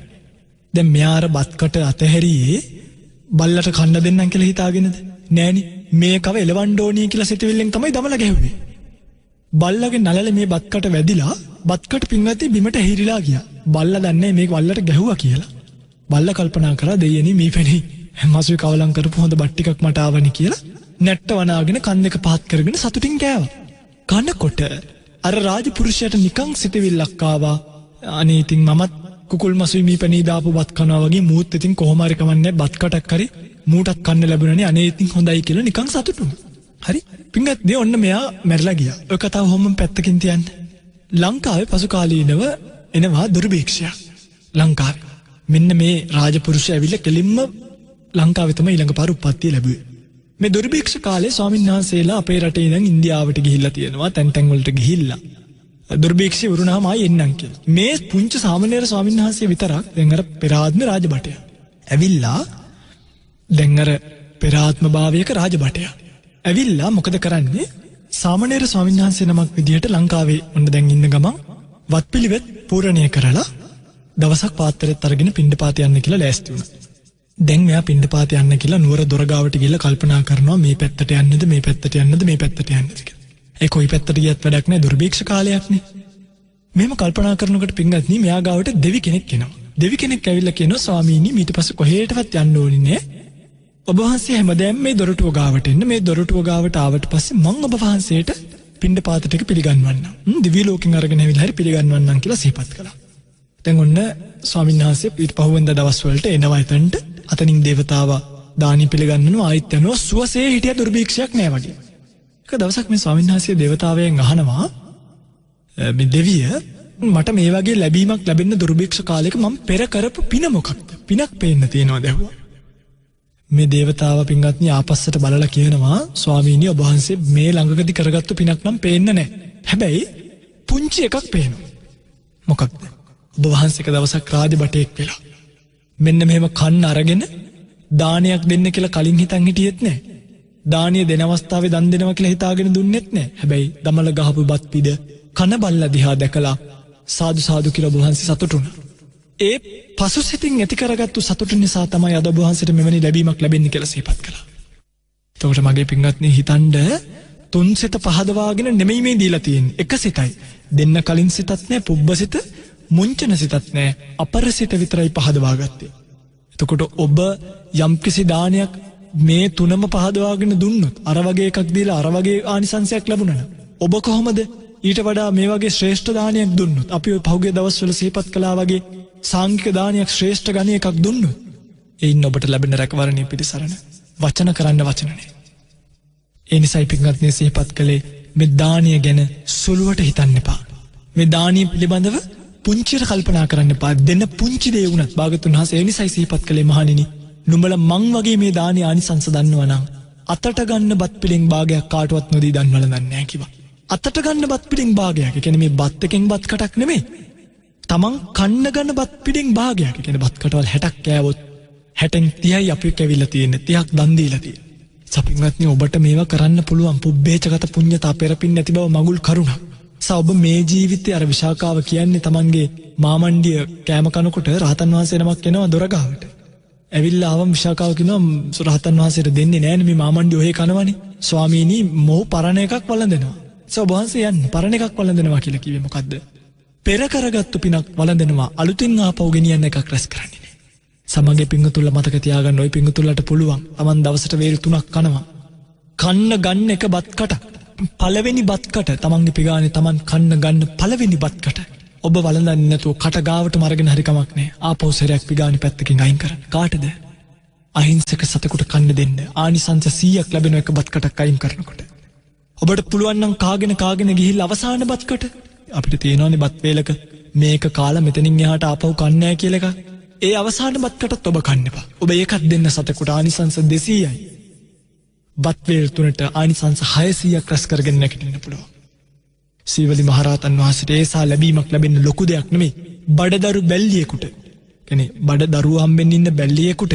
Speaker 1: දැන් මෙයා අර බත් කට අතහැරියේ බල්ලට කන්න දෙන්නම් කියලා හිතාගෙනද? නෑනේ. මේකව එලවන්න ඕනේ කියලා සිතවිල්ලෙන් තමයි දමලා ගැහුවේ. බල්ලාගේ නළල මේ බත් කට වැදිලා බත් කට පින්වත්නි බිමට ඇහිරිලා ගියා. බල්ලා දන්නේ මේක බල්ලට ගැහුවා කියලා. බල්ලා කල්පනා කරා දෙයනේ මේ පැණි මසුයි කවලම් කරපු හොඳ බත් ටිකක් මට ආවනේ කියලා නැට්ට වනාගෙන කන් දෙක පහත් කරගෙන සතුටින් කෑවා. කනකොට අර රාජපුරුෂයාට නිකන් සිතවිල්ලක් ආවා. අනේ ඉතින් මමත් කුකුල් මසුයි මීපැණි දාපු බත් කනවා වගේ මූත් ඉතින් කොහොම හරි කමන්නේ බත් කටක් හරි මූටක් කන්න ලැබුණානේ. අනේ ඉතින් හොඳයි කියලා නිකන් සතුටු වුණා. හරි පින්වත්නි ඔන්න මෙයා මැරලා ගියා. ඔය කතාව හැමෝම පැත්තකින් තියන්න. ලංකාවේ පසු කාලීනව එනවා දුර්භික්ෂයක්. ලංකාවේ. මෙන්න මේ රාජපුරුෂය ඇවිල්ලා කෙලින්ම ලංකාවේ තමයි ඊළඟ පාර උප්පත්තිය ලැබුවේ. මේ දුර්භික්ෂ කාලේ ස්වාමීන් වහන්සේලා අපේ රටේ ඉඳන් ඉන්දියාවට ගිහිල්ලා තියෙනවා, තැන් තැන් වලට ගිහිල්ලා. දුර්භික්ෂී වුණාම ආයෙ එන්නම් කියලා. මේ පුංචි සාමණේර ස්වාමීන් වහන්සේ විතරක් දැන් අර පෙරාත්ම රාජබටය. ඇවිල්ලා දැන් අර පෙරාත්ම භාවයක රාජබටය. ඇවිල්ලා මොකද කරන්නේ? සාමණේර ස්වාමීන් වහන්සේ නමක් විදියට ලංකාවේ ඔන්න දැන් ඉන්න ගමන් වත්පිළිවෙත් පූර්ණණය කරලා දවසක් පාත්‍රෙත් අරගෙන පිණ්ඩපාත යන්න කියලා ලෑස්ති වුණා. දැන් මෙයා පිණ්ඩපාත යන්න කියලා නුවර දොරගාවට ගිහලා කල්පනා කරනවා මේ පැත්තට යන්නද මේ පැත්තට යන්නද මේ පැත්තට යන්නද කියලා. ඒ කොයි පැත්තට ගියත් වැඩක් නැහැ, දුර්භික්ෂ කාලයක්නේ. මෙහෙම කල්පනා කරනකොට පින්වත්නි මෙයා ගාවට දෙවි කෙනෙක් එනවා. දෙවි කෙනෙක් ඇවිල්ලා කියනවා ස්වාමීනි ඊට පස්සේ කොහෙටවත් යන්න ඕනේ නෑ. ඔබ වහන්සේ හැමදාම මේ දොරටුව ගාවට එන්න. මේ දොරටුව ගාවට ආවට පස්සේ මම ඔබ වහන්සේට පිණ්ඩපාත ටික පිළිගන්වන්නම්. දිව්‍ය ලෝකෙන් අරගෙන ඇවිල්ලා හරි පිළිගන්වන්නම් කියලා සිහිපත් කළා. දැන් ඔන්න ස්වාමීන් වහන්සේ ඊට පහුවෙන්ද දවස් වලට එනවා එතනට. අතනින් දේවතාවා දානි පිළිගන්නනවා ආයිත් යනවා. සුවසේ හිටිය දුර්භික්ෂයක් නෑ වගේ. එක දවසක් මේ ස්වාමීන් වහන්සේ දේවතාවයෙන් අහනවා මේ දෙවිය මට මේ වගේ ලැබීමක් ලැබෙන්න දුර්භික්ෂ කාලයක මම පෙර කරපු පින මොකක්ද? පිනක් පේන්න තියෙනවා දැහුවා. මේ දේවතාව පින්වත්නි ආපස්සට බලලා කියනවා ස්වාමීනි ඔබ වහන්සේ මේ ළඟකදී කරගත්තු පිනක් නම් පේන්න නැහැ. හැබැයි පුංචි එකක් පේනවා. මොකක්ද? ඔබ වහන්සේක දවසක් රාජබටයෙක් වෙලා මෙන්න මෙහෙම කන්න අරගෙන දානයක් දෙන්න කියලා කලින් හිතන් හිටියෙත් නැහැ. දානිය දෙන අවස්ථාවේ දන් දෙනවා කියලා හිතාගෙන දුන්නෙත් නැහැ. හැබැයි දමල ගහපු බත් පිට කන බල්ලා දිහා දැකලා සාදු සාදු කියලා ඔබ වහන්සේ සතුටු වුණා. ඒ පසුසිතින් ඇති කරගත්තු සතුට නිසා තමයි අද ඔබ වහන්සේට මෙවැනි ලැබීමක් ලැබෙන්නේ කියලා සිහිපත් කළා. එතකොට මගේ පින්වත්නි හිතන්න තුන් සිත පහදවාගෙන නෙමෙයි මේ දීලා තියෙන්නේ. එක සිතයි. දෙන්න කලින් සිතත් නැහැ, පුබ්බසිත, මුංචන සිතත් නැහැ. අපරසිත විතරයි පහදවා ගත්තේ. එතකොට ඔබ යම්කිසි දානයක් මේ තුනම පහදවාගෙන දුන්නොත් අර වගේ එකක් දීලා අර වගේ ආනිසංසයක් ලැබුණා නම් ඔබ කොහොමද ඊට වඩා මේ වගේ ශ්‍රේෂ්ඨ දානයක් දුන්නොත් අපි ඔය පහුගිය දවස්වල සිහිපත් කළා වගේ සාංගික දානයක් ශ්‍රේෂ්ඨ ගණය එකක් දුන්නොත් එයින් ඔබට ලැබෙන රැකවරණය පිළිසරණ වචන කරන්න වචන නැහැ. ඒ නිසායි පින්වත්නි සිහිපත් කළේ මේ දානිය ගැන සුළුවට හිතන්න එපා. මේ දානිය පිළිබඳව පුංචියට කල්පනා කරන්න එපා. දෙන පුංචි දේ වුණත් භාගතුන් වහන්සේ ඒ නිසායි සිහිපත් කළේ මහණෙනි නුඹලා මං වගේ මේ දානිය ආනිසංස දන්නවා නම් අතට ගන්න බත් පිළින් භාගයක් කාටවත් නොදී දන්වල දන්නේ කිව්වා. අතට ගන්න බත් පිළින් භාගයක්. ඒ කියන්නේ මේ බත් එකෙන් බත් කටක් නෙමෙයි. තමන් කන්න ගන්න බත් පිළින් භාගයක්. ඒ කියන්නේ බත් කටවල් 60ක් කෑවොත් 60න් 30යි අපි කැවිලා තියෙන්නේ. 30ක් දන් දීලා තියෙන්නේ. සපින්වත්නි ඔබට මේවා කරන්න පුළුවන්. පුබ්බේචගත පුඤ්ඤතා පෙරපින් නැති බව මගුල් කරුණා. ඔබ මේ ජීවිතේ අර විශාකාව කියන්නේ තමන්ගේ මාමණ්ඩිය කෑම කනකොට රහතන් වහන්සේ නමක් එනවා දොරගාවට. ඇවිල්ලා ආවම විශාකාව කියනවා රහතන් වහන්සේට දෙන්නේ නෑනේ මේ මාමණ්ඩිය ඔහේ කනවනේ. ස්වාමීනි මොහු පරණ එකක් වළඳනවා. ඔබ වහන්සේ යන්නේ පරණ එකක් වළඳනවා කියලා කිව්වේ මොකද්ද? පෙර කරගත්තු පිනක් වළඳනවා අලුතින් ආපහු ගෙනියන්න එකක් රැස් කරන්නේ නෑ. සමගිය පිංගුතුල්ලා මතක තියාගන්න ওই පිංගුතුල්ලාට පුළුවන්. Taman දවසට වේල් 3ක් කනවා. කන්න ගන්න එක බත් කට. පළවෙනි බත් කට තමන්ගේ පිගානේ තමන් කන්න ගන්න පළවෙනි බත් කට. ඔබ වළඳන්නේ නැතුව කට ගාවටම අරගෙන හරි කමක් නෑ. ආපහු සැරයක් පිගානේ පැත්තකින් අයින් කරන්න. කාටද? අහිංසක සතෙකුට කන්න දෙන්න. ආනිසංස 100ක් ලැබෙන එක බත් කටක් අයින් කරනකොට. ඔබට පුළුවන් නම් කාගෙන ගිහිල්ලා අවසාන බත් කට අපිට තියෙනවනේ බත් වේලක මේක කාලා මෙතනින් එහාට ආපහු කන්නේ නැහැ කියලා එකක්. ඒ අවසාන බත් කටත් ඔබ කන්න එපා. ඔබ ඒකත් දෙන්න සතෙකුට ආනිසංස 200යි. බත් වේල් තුනට ආනිසංස 600ක් රැස් කරගෙන නැගිටින්න පුළුවන්. සීවලි මහරහතන් වහන්සේට ඒසා ලැබීමක් ලැබෙන්න ලොකු දෙයක් නෙමෙයි. බඩදරු බැල්ලියෙකුට. කියන්නේ බඩදරුව හම්බෙන්න ඉන්න බැල්ලියෙකුට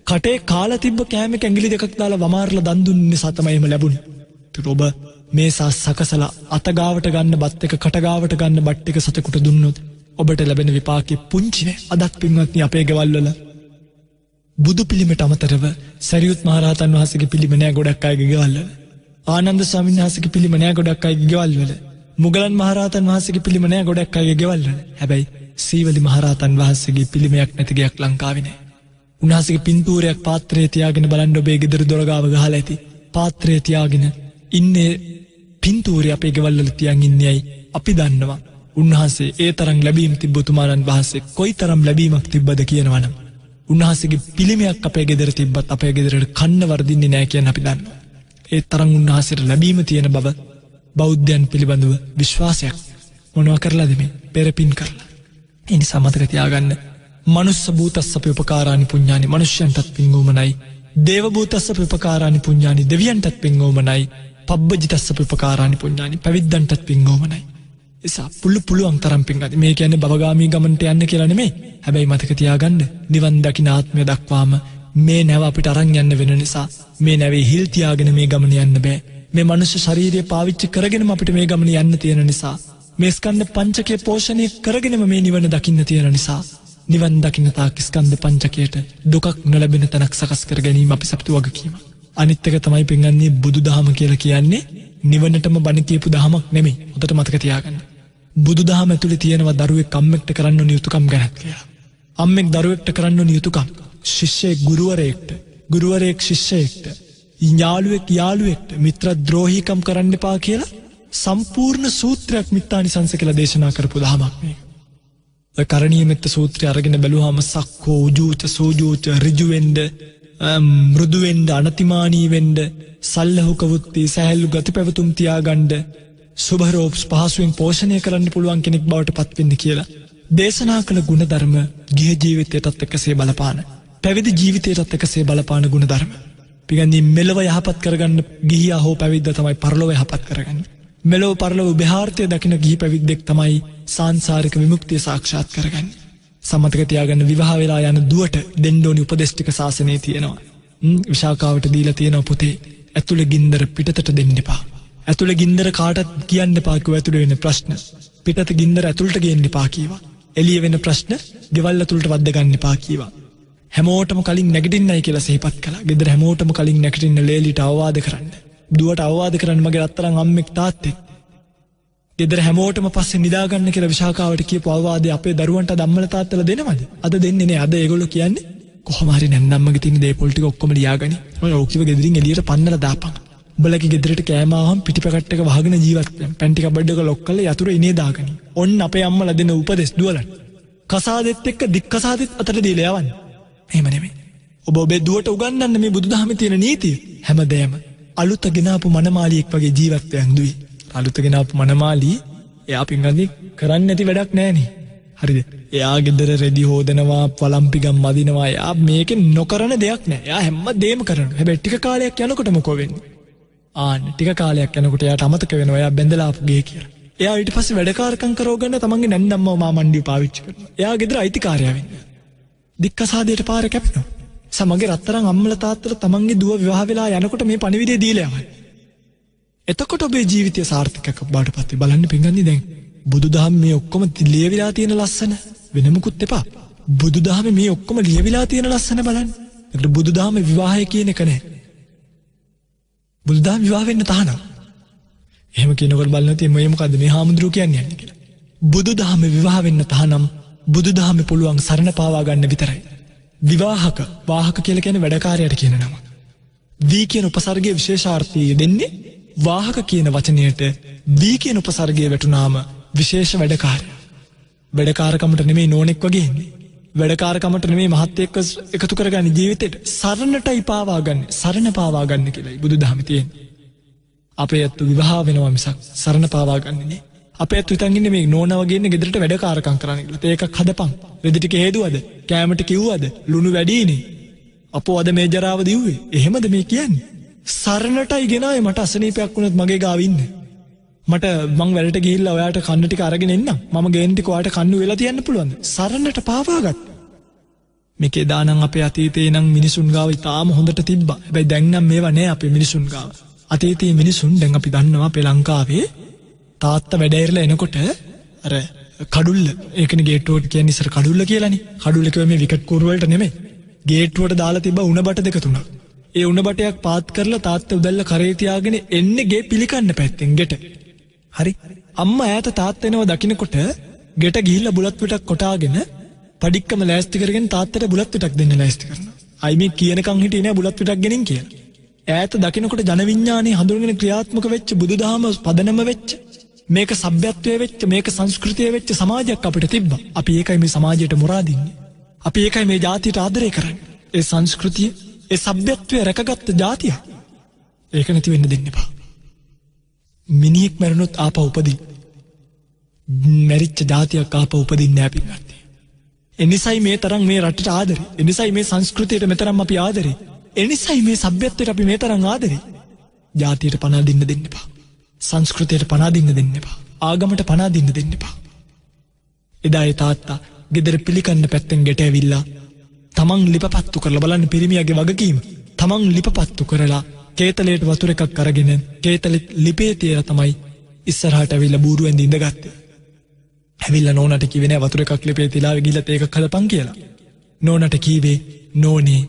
Speaker 1: කටේ කාලා තිබ්බ කෑමක ඇඟිලි දෙකක් දාලා වමාරලා දන් දුන්න නිසා තමයි එහෙම ලැබුණේ. ඔබ මේ සකසලා අතගාවට ගන්න බත් එක කටගාවට ගන්න බත් එක සතෙකුට දුන්නොත් ඔබට ලැබෙන විපාකෙ පුංචි නෑ. අදත් පින්වත්නි අපේ ගෙවල් වල බුදු පිළිමයට අමතරව සරියුත් මහරහතන් වහන්සේගේ පිළිම නෑ ගොඩක් අයගේ ගෙවල් වල. ආනන්ද ස්වාමීන් වහන්සේගේ පිළිම නෑ ගොඩක් අයගේ ගෙවල් වල. මුගලන් මහරහතන් වහන්සේගේ පිළිම නෑ ගොඩක් අයගේ ගෙවල් වල. හැබැයි සීවලි මහරහතන් වහන්සේගේ පිළිමයක් නැති ගයක් ලංකාවේ නෑ. උන්වහන්සේගේ පින්තූරයක් පාත්‍රයේ තියාගෙන බලන්න ඔබේ ගෙදර දොර ගාව ගහලා ඇති. පාත්‍රයේ තියාගෙන ඉන්නේ පින්තූරය අපේ ගෙවල් වල තියන් ඉන්නේයි අපි දන්නවා. උන්වහන්සේ ඒ තරම් ලැබීම් තිබ්බ උතුමාණන් වහන්සේ කොයිතරම් ලැබීමක් තිබ්බද කියනවනම් උන්වහන්සේගේ පිළිමයක් අපේ ගෙදර තිබ්බත් අපේ ගෙදරට කන්න වර්ධින්නේ නැහැ කියන අපි දන්නවා. ඒ තරම් උන්වහන්සේට ලැබීම තියෙන බව බෞද්ධයන් පිළිබඳව විශ්වාසයක් මොනවා කරලාද මේ පෙරපින් කරලා. ඒ නිසා මතක තියාගන්න මනුස්ස භූතස්සප උපකාරානි පුඤ්ඤානි මනුෂ්‍යයන්ටත් පිංගෝමනයි දේව භූතස්සප උපකාරානි පුඤ්ඤානි දෙවියන්ටත් පිංගෝමනයි පබ්බජිතස්සප උපකාරානි පුඤ්ඤානි පැවිද්දන්ටත් පිංගෝමනයි එසා පුළුවන් තරම් පිංගති මේ කියන්නේ භවගාමී ගමනට යන්න කියලා නෙමෙයි හැබැයි මතක තියාගන්න නිවන් දකින ආත්මය දක්වාම මේ නැව අපිට අරන් යන්න වෙන නිසා මේ නැවේ හිල් තියාගෙන මේ ගමන යන්න බෑ මේ මනුෂ්‍ය ශරීරය පාවිච්චි කරගෙනම අපිට මේ ගමන යන්න තියෙන නිසා මේ ස්කන්ධ පංචකය පෝෂණය කරගෙනම මේ නිවන දකින්න තියෙන නිසා නිවන් දකින්න තාක් ස්කන්ධ පංචකයට දුකක් නොලැබෙන තැනක් සකස් කර ගැනීම අපි සපතු වගකීම. අනිත් එක තමයි පින්වත්නි බුදුදහම කියලා කියන්නේ නිවනටම බණ කියපු දහමක් නෙමෙයි. හොඳට මතක තියාගන්න. බුදුදහම ඇතුලේ තියෙනවා දරුවෙක් අම්මෙක්ට කරන්න ඕන යුතුයකම් ගැන කියලා. අම්මෙක් දරුවෙක්ට කරන්න ඕන යුතුයකම්. ශිෂ්‍යයෙක් ගුරුවරයෙක් ශිෂ්‍යයෙක්ට ඥාළුවෙක් යාළුවෙක්ට මිත්‍රද්‍රෝහීකම් කරන්න එපා කියලා සම්පූර්ණ සූත්‍රයක් මිත්තානිසංස කියලා දේශනා කරපු දහමක් මේක. කරණීය මෙත්ත සූත්‍රය අරගෙන බැලුවාම සක්කෝ උජූච සෝජූච ඍජුවෙන්ද මෘදුවෙන්ද අනතිමානී වෙන්න සල්ලහුක වුත්ති සහැල්ලු ගති පැවතුම් තියාගන්න සුභරෝපස් පහසුවෙන් පෝෂණය කරන්න පුළුවන් කෙනෙක් බවට පත් වෙන්න කියලා දේශනා කළ ගුණධර්ම ගිහි ජීවිතයටත් එක්කසේ බලපාන පැවිදි ජීවිතයටත් එක්කසේ බලපාන ගුණධර්ම. පිගන්නේ මෙලව යහපත් කරගන්න ගිහියා හෝ පැවිද්දා තමයි පරලොව යහපත් කරගන්නේ. මෙලොව පරලොව විහාර්ථය දකින ගිහි පැවිද්දෙක් තමයි සාංසාරික විමුක්තිය සාක්ෂාත් කරගන්නේ. සම්මතක තියාගන්න විවාහ වෙලා යන දුවට දෙන්න ඕනි උපදේශ ටික ශාසනයේ තියෙනවා. විශාකාවට දීලා තියෙනවා පුතේ ඇතුළේ ගින්දර පිටතට දෙන්න එපා. ඇතුළේ ගින්දර කාටත් කියන්න එපා කිව්ව ඇතුළේ වෙන ප්‍රශ්න. පිටත ගින්දර ඇතුළට ගේන්න එපා කීවා. එළිය වෙන ප්‍රශ්න ගෙවල් ඇතුළට වද්ද ගන්න එපා කීවා. හැමෝටම කලින් නැගිටින්නයි කියලා සිහිපත් කළා. ගෙදර හැමෝටම කලින් නැගිටින්න ලේලිට අවවාද කරන්න. දුවට අවවාද කරන්න මගේ රත්තරන් අම්මෙක් තාත්තෙක්. ගෙදර හැමෝටම පස්සේ නිදාගන්න කියලා විශාකාවට කියපු අවවාදය අපේ දරුවන්ට අම්මලා තාත්තලා දෙනවද? අද දෙන්නේ නෑ. අද ඒගොල්ලෝ කියන්නේ කොහොම හරි නැන්දම්මගේ තියෙන දේපොල් ටික ඔක්කොම ලියාගනි. ඔය ඔක්කිව ගෙදරින් එළියට පන්නලා දාපන්. උඹලගේ ගෙදරට කෑම ආවම පිටිපැකට් එක වහගෙන ජීවත් වෙන්න. පැන්ටි කබඩ් එක ලොක් කරලා යතුරු ඉනේ දාගනි. ඔන්න අපේ අම්මලා දෙන උපදෙස් දුවලට. කසාදෙත් එක්ක දික් කසාදෙත් අතට දීලා යවන්න. එහෙම නෙමෙයි. ඔබ ඔබේ දුවට උගන්වන්න මේ බුදුදහමේ තියෙන නීතිය. හැමදේම අලුත ගෙනාපු මනමාලියෙක් වගේ ජීවත් වෙන්න දුයි. අලුත ගෙනාපු මනමාලී එයා පින්ගන්නේ කරන්නේ නැති වැඩක් නෑනේ. හරිද? එයා ගෙදර රෙදි හොදනවා, පළම්පිගම් මදිනවා. එයා මේකේ නොකරන දෙයක් නෑ. එයා හැමදේම කරනවා. හැබැයි ටික කාලයක් යනකොට මොකෝ වෙන්නේ? ටික කාලයක් යනකොට එයාට අමතක වෙනවා එයා බැඳලා ආපු ගේ කියලා. එයා ඊට පස්සේ වැඩකාරකම් කරව ගන්න තමන්ගේ නැන්දම්මව මාමණ්ඩිය පාවිච්චි කරනවා. එයා ගෙදර අයිතිකාරයා වෙන්නේ. දික්කසාදයට පාර කැපෙනවා. සමගේ රත්තරන් අම්මලා තාත්තලා තමන්ගේ දුව විවාහ වෙලා යනකොට මේ පණිවිඩය දීලා යවන්නේ. එතකොට ඔබේ ජීවිතය සාර්ථකයක් බවට පත් වෙයි. බලන්න පින්ගන්නේ දැන් බුදුදහම මේ ඔක්කොම ලියවිලා තියෙන ලස්සන වෙන මුකුත් එපා. බුදුදහම මේ ඔක්කොම ලියවිලා තියෙන ලස්සන බලන්න. ඒකට බුදුදහම විවාහය කියන එක නෑ. බුදුදහම විවාහ වෙන්න තහනම්. එහෙම කියනකොට බලන්න තියෙන්නේ මේ මොකද්ද මේ හාමුදුරුවෝ කියන්නේ කියලා. බුදුදහම විවාහ වෙන්න තහනම් බුදුදහමේ පුළුවන් සරණ පාවා ගන්න විතරයි. විවාහක වාහක කියලා කියන්නේ වැඩකාරයාට කියන නම. දී කියන උපසර්ගයේ විශේෂාර්ථය දෙන්නේ වාහක කියන වචනයට දී කියන උපසර්ගයේ වැටුනාම විශේෂ වැඩකාරයා. වැඩකාරකමට නෙමෙයි නෝනෙක් වගේ ඉන්නේ. වැඩකාරකමට නෙමෙයි මහත් එක්ක එකතු කරගන්න ජීවිතේට සරණටයි පාවා ගන්න. සරණ පාවා ගන්න කියලායි බුදුදහමේ තියෙන්නේ. අපේ ඇත්තු විවාහ වෙනවා මිසක් සරණ පාවා ගන්නේ නේ. අපේ ඇත්තු හිතන් ඉන්නේ මේ නෝනා වගේ ඉන්නේ ගෙදරට වැඩකාරකම් කරන්න කියලා. ඒකක් හදපන්. රෙදි ටික හේදුවද? කෑමට කිව්වද? ලුණු වැඩිනේ. අපෝ අද මේ ජරාව දිව්වේ. එහෙමද මේ කියන්නේ? සරණටයි ගෙනාවේ මට අසනීපයක් වුණත් මගේ ගාව ඉන්න. මට මං වැඩට ගිහිල්ලා ඔයාට කන්න ටික අරගෙන එන්නම්. මම ගේන ටික ඔයාට කන්න වෙලා තියන්න පුළුවන්ද? සරණට පාවාගත්තා. මේකේ දානම් අපේ අතීතේ නම් මිනිසුන් ගාව ඉතාම හොඳට තිබ්බා. හැබැයි දැන් නම් මේවා නෑ අපේ මිනිසුන් ගාව. අතීතයේ මිනිසුන් දැන් අපි දන්නවා අපේ ලංකාවේ තාත්තා වැඩ ඉරලා එනකොට අර කඩුල්ල ඒකනේ ගේට්ටුවට කියන්නේ ඉස්සර කඩුල්ල කියලානේ. කඩුල්ල කිව්වේ මේ විකට් කූරු වලට නෙමෙයි. ගේට්ටුවට දාලා තිබ්බ උණ බට දෙක තුනක්. ඒ උණ බටයක් පාත් කරලා තාත්තා උදැල්ල කරේ තියාගෙන එන්නේ ගේ පිළිකන්න පැත්තෙන් ගෙට. හරි. අම්මා ඈත තාත්තා එනවා දකින්නකොට ගෙට ගිහිල්ලා බුලත් පිටක් කොටාගෙන පඩික්කම ලෑස්ති කරගෙන තාත්තට බුලත් පිටක් දෙන්න ලෑස්ති කරනවා. අයි මේ කියනකම් හිටියේ නෑ බුලත් පිටක් ගෙනින් කියලා. ඈත දකින්නකොට ජන විඥානේ හඳුනගෙන ක්‍රියාත්මක වෙච්ච බුදුදහම පදනම වෙච්ච මේක සભ્યත්වයේ වෙච්ච මේක සංස්කෘතියේ වෙච්ච සමාජයක් අපිට තිබ්බා. අපි ඒකයි මේ සමාජයට මුරාදින්නේ. අපි ඒකයි මේ ජාතියට ආදරය කරන්නේ. ඒ සංස්කෘතිය, ඒ සભ્યත්වයේ රැකගත්ත ජාතිය. ඒක නැති වෙන්න දෙන්න එපා. මිනිහෙක් මැරුණොත් ආපහු උපදින්න. මැරිච්ච ජාතියක් ආපහු උපදින්නේ නැහැ පින්වත්නි. එනිසයි මේ තරම් මේ රටට ආදරේ. එනිසයි මේ සංස්කෘතියට මෙතරම් අපි ආදරේ. එනිසයි මේ සભ્યත්වයට අපි මේ තරම් ආදරේ. ජාතියට පණ අදින්න දෙන්න එපා. සංස්කෘතියට පණ අදින්න දෙන්න එපා. ආගමට පණ අදින්න දෙන්න එපා. එදා ඒ තාත්තා ගෙදර පිළිකන්න පැත්තෙන් ගෙට ඇවිල්ලා තමන් ලිපපත්තු කරලා බලන්න පිරිමියාගේ වගකීම. තමන් ලිපපත්තු කරලා කේතලයට වතුර එකක් අරගෙන කේතලෙත් ලිපේ තියලා තමයි ඉස්සරහට ඇවිල්ලා බූරුවෙන්ද ඉඳගත්තේ. ඇවිල්ලා නෝනට කිව්වේ නෑ වතුර එකක් ලිපේ තියලා ගිහලා ඒකක් හදපන් කියලා. නෝනට කීවේ නෝනේ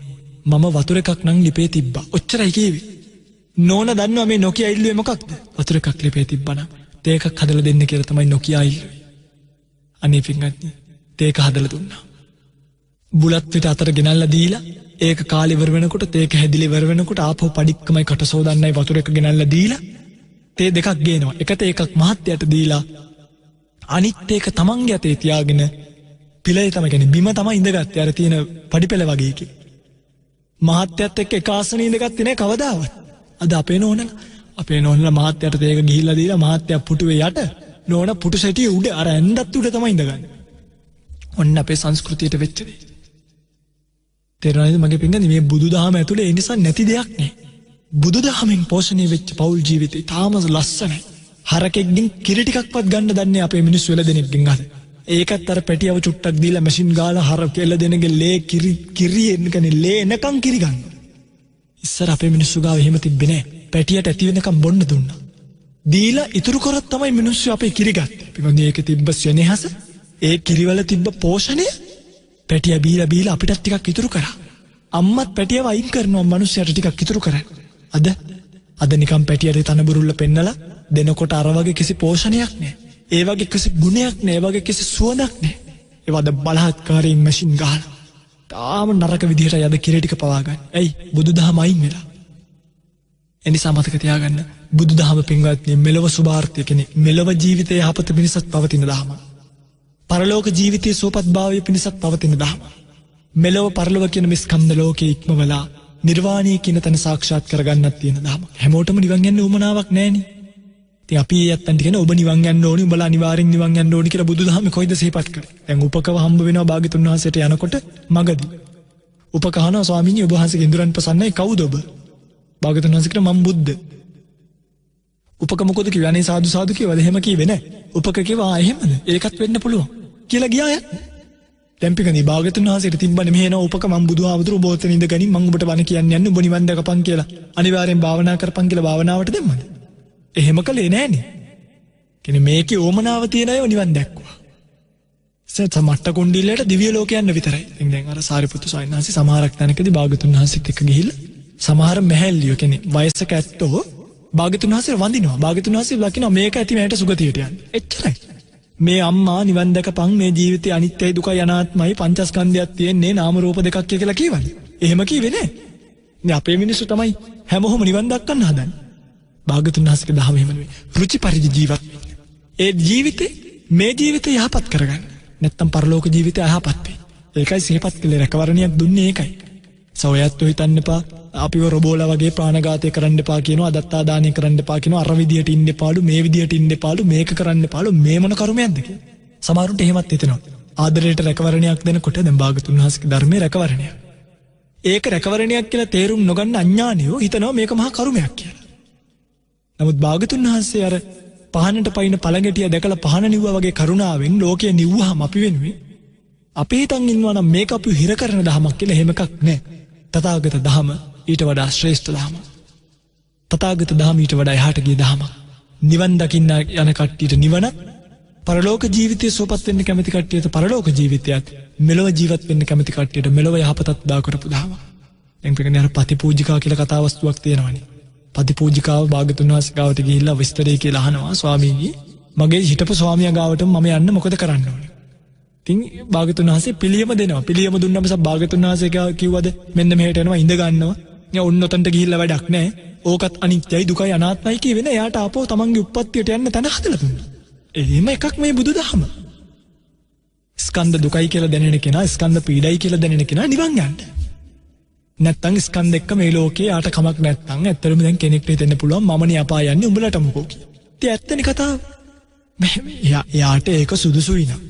Speaker 1: මම වතුර එකක් නම් ලිපේ තිබ්බා. ඔච්චරයි කීවේ. නෝන දන්නවා මේ නොකිය ඉල්ලුවේ මොකක්ද? වතුර එකක් ලිපේ තිබ්බනම් තේකක් හදලා දෙන්න කියලා තමයි නොකිය ඉල්ලුවේ. අනේ පින්වත්නි තේක හදලා දුන්නා. බුලත් පිට අතර ගෙනල්ලා දීලා ඒක කාලේ ඉවර වෙනකොට තේක හැදිලි ඉවර වෙනකොට ආපහු පඩික්කමයි කට සෝදන්නයි වතුර එක ගෙනල්ලා දීලා තේ දෙකක් ගේනවා. එකට එකක් මහත්යට දීලා අනිත් එක තමන්ගේ අතේ තියාගෙන පිළේ තමයි කියන්නේ බිම තමයි ඉඳගත්තේ. අර තියෙන පඩිපෙළ වගේ එකේ. මහත්යත් එක්ක එක ආසනෙ ඉඳගත්තේ නෑ කවදාවත්. අද අපේ නෝනලා මහත්යට තේක ගිහිල්ලා දීලා මහත්ය පුටුවේ යට නෝන පුටු සැටිය උඩ අර ඇඳත් උඩ තමයි ඉඳගන්නේ. ඔන්න අපේ සංස්කෘතියට වෙච්ච දේ. තේරෙනවද මගේ පිංගන්නේ මේ බුදුදහම ඇතුලේ ඒ නිසා නැති දෙයක් නෑ. බුදුදහමෙන් පෝෂණය වෙච්ච පෞල් ජීවිතේ තාම ලස්සනයි. හරකෙක්ගෙන් කිරි ටිකක්වත් ගන්න දන්නේ අපේ මිනිස්සු වෙල දෙනෙක්ගෙන් අද. ඒකත් අර පැටියව චුට්ටක් දීලා මැෂින් ගාලා හරක එළ දෙනගේ ලේ කිරි එන්නකනේ ලේ එනකන් කිරි ගන්න. ඉස්සර අපේ මිනිස්සු ගාව එහෙම තිබ්බේ නෑ. පැටියට ඇති වෙනකම් බොන්න දුන්නා. දීලා ඉතුරු කරත් තමයි මිනිස්සු අපේ කිරි ගත්තේ. පිටින් ඒකේ තිබ්බ සෙනෙහස ඒ කිරිවල තිබ්බ පෝෂණය පැටිය බීලා අපිටත් ටිකක් ඉතුරු කරා. අම්මත් පැටියව අයින් කරනවා මිනිස්සුන්ට ටිකක් ඉතුරු කරන්න. අද නිකම් පැටියට තනබුරුල්ල පෙන්නලා දෙනකොට අර වගේ කිසි පෝෂණයක් නැහැ. ඒ වගේ කිසි ගුණයක් නැහැ. ඒ වගේ කිසි සුවඳක් නැහැ. ඒවද බලහත්කාරයෙන් මැෂින් ගහලා තාම නරක විදිහට යද කිරි ටික පවා ගන්න. ඇයි බුදුදහම අයින් වෙලා. එනිසා මතක තියාගන්න බුදුදහම පින්වත්නි මෙලව සුභාර්ථය කියන්නේ මෙලව ජීවිතයේ යහපත පිණිසත් පවතින දහම. පරලෝක ජීවිතයේ සුවපත්භාවය පිණිසත් පවතින දහම. මෙලව පරලොව කියන මේ ස්කන්ධ ලෝකයේ ඉක්මවලා නිර්වාණය කියන තැන සාක්ෂාත් කරගන්නත් තියෙන දහම. හැමෝටම නිවන් යන්න උවමනාවක් නැහෙනේ. ඉතින් අපි යත්තන්ට කියන ඔබ නිවන් යන්න ඕනි උඹලා අනිවාර්යෙන් නිවන් යන්න ඕනි කියලා බුදුදහමේ කොයිද සිහිපත් කරේ. දැන් උපකව හම්බ වෙනවා භාග්‍යතුන් වහන්සේට යනකොට මගදී. උපකහනවා ස්වාමීනි ඔබ වහන්සේගේ ඉඳුරන් පසන්නයි කවුද ඔබ? භාග්‍යතුන් වහන්සේ කියන මම බුද්ධ. උපක මොකද කිව්වේ? අනේ සාදු සාදු කියවද? එහෙම කිව්වේ නැහැ. උපක කිව්වා එහෙමද? ඒකත් වෙන්න පුළුවන් කියලා ගියා ය. දැන් පිටකදී භාග්‍යතුන් වහන්සේට තිබ්බනේ මෙහෙ නෝ උපක මම බුදුහාමුදුරු ඔබ ඔතන ඉඳගනි මම ඔබට වණ කියන්නේ යන්නේ ඔබ නිවන් දැකපන් කියලා. අනිවාර්යෙන් භාවනා කරපන් කියලා භාවනාවට දෙන්නද? එහෙම කළේ නෑනේ. කියන්නේ මේකේ ඕමනාව තියෙන අය නිවන් දැක්කුවා. සමට්ට කුණ්ඩිල්ලට දිව්‍ය ලෝක යන්න විතරයි. දැන් අර සාරිපුත්තු ස්වාමීන් වහන්සේ සමහරක් තැනකදී භාග්‍යතුන් වහන්සේත් එක්ක ගිහිල්ලා සමහර මහල්ලියෝ කියන්නේ වයසක ඇත්තෝ භාග්‍යතුන් වහන්සේ වඳිනවා. භාග්‍යතුන් වහන්සේ ලකිනවා මේක ඇති මෑට සුගතියට යන්න. එච්චරයි. මේ අම්මා නිවන් දැකපන් මේ ජීවිතේ අනිත්‍යයි දුකයි අනාත්මයි පංචස්කන්ධයක් තියෙන්නේ නාම රූප දෙකක් කියලා කියවනේ. එහෙම කිව්වේ නෑ. මේ අපේ මිනිස්සු තමයි හැමෝම නිවන් දක්වන්න හදන්නේ. භාග්‍යතුන් වහන්සේගේ දහම එහෙම නෙවෙයි. රුචි පරිදි ජීවත්. ඒ ජීවිතේ මේ ජීවිතේ යහපත් කරගන්න. නැත්තම් පරලෝක ජීවිතය යහපත් වෙයි. ඒකයි සිහිපත් කළේ රැකවරණයක් දුන්නේ ඒකයි. සෝයත් හිතන්න එපා අපිව රොබෝලා වගේ ප්‍රාණඝාතය කරන්න එපා කියනවා අදත්තා දානය කරන්න එපා කියනවා අර විදියට ඉන්න එපාලු මේ විදියට ඉන්න එපාලු මේක කරන්න එපාලු මේ මොන කර්මයක්ද කියලා. සමහරුන්ට එහෙමත් හිතෙනවා. ආදරයට රැකවරණයක් දෙනකොට දැන් භාග්‍යතුන් වහන්සේගේ ධර්මයේ රැකවරණයක්. ඒක රැකවරණයක් කියලා තේරුම් නොගන්න අඥානියෝ හිතනවා මේක මහා කර්මයක් කියලා. නමුත් භාග්‍යතුන් වහන්සේ අර පහනට පයින් පළඟැටිය දැකලා පහන නිව්වා වගේ කරුණාවෙන් ලෝකය නිව්වහම අපි වෙනුවේ අපි හිතන් ඉන්නවා නම් මේක අපි හිර කරන දහමක් කියලා එහෙම එකක් නැහැ. තථාගත දහම ඊට වඩා ශ්‍රේෂ්ඨ දහමක්. තථාගත දහම ඊට වඩා එහාට ගිය දහමක්. නිවන් දකින්න යන කට්ටියට නිවන පරලෝක ජීවිතයේ සුවපත් වෙන්න කැමති කට්ටියට පරලෝක ජීවිතයත් මෙලොව ජීවත් වෙන්න කැමති කට්ටියට මෙලොව යහපතත් දා කරපු දහමක්. දැන් ප්‍රකන්නේ අර පතිපූජිකා කියලා කතා වස්තුවක් තියෙනවනේ. පතිපූජිකාව භාග්‍යතුන් වහන්සේ ගාවට ගිහිල්ලා විස්තරය කියලා අහනවා ස්වාමීනි මගේ හිටපු ස්වාමියා ගාවට මම යන්න මොකද කරන්න ඕනේ? ඉතින් භාග්‍යතුන් වහන්සේ පිළියම දෙනවා. පිළියම දුන්නම භාග්‍යතුන් වහන්සේ කිව්වද මෙන්න මෙහෙට එනවා ඉඳ ගන්නවා. යා ඔන්න ඔතනට ගිහිල්ලා වැඩක් නැහැ. ඕකත් අනිත්‍යයි දුකයි අනාත්මයි කියවෙන එයාට ආපහු තමන්ගේ උප්පත්තියට යන්න තැන හදලා දුන්නා. එහෙම එකක් මේ බුදුදහම. ස්කන්ධ දුකයි කියලා දැනෙන කෙනා ස්කන්ධ පීඩයි කියලා දැනෙන කෙනා නිවන් යන්න. නැත්තම් ස්කන්ධ එක්ක මේ ලෝකේ ආට කමක් නැත්තම් ඇත්තටම දැන් කෙනෙක්ට හිතෙන්න පුළුවන් මමනේ අපාය යන්නේ උඹලට මොකෝ කියලා. ඉතින් ඇත්තනේ කතාව. යාට ඒක සුදුසුයි නං.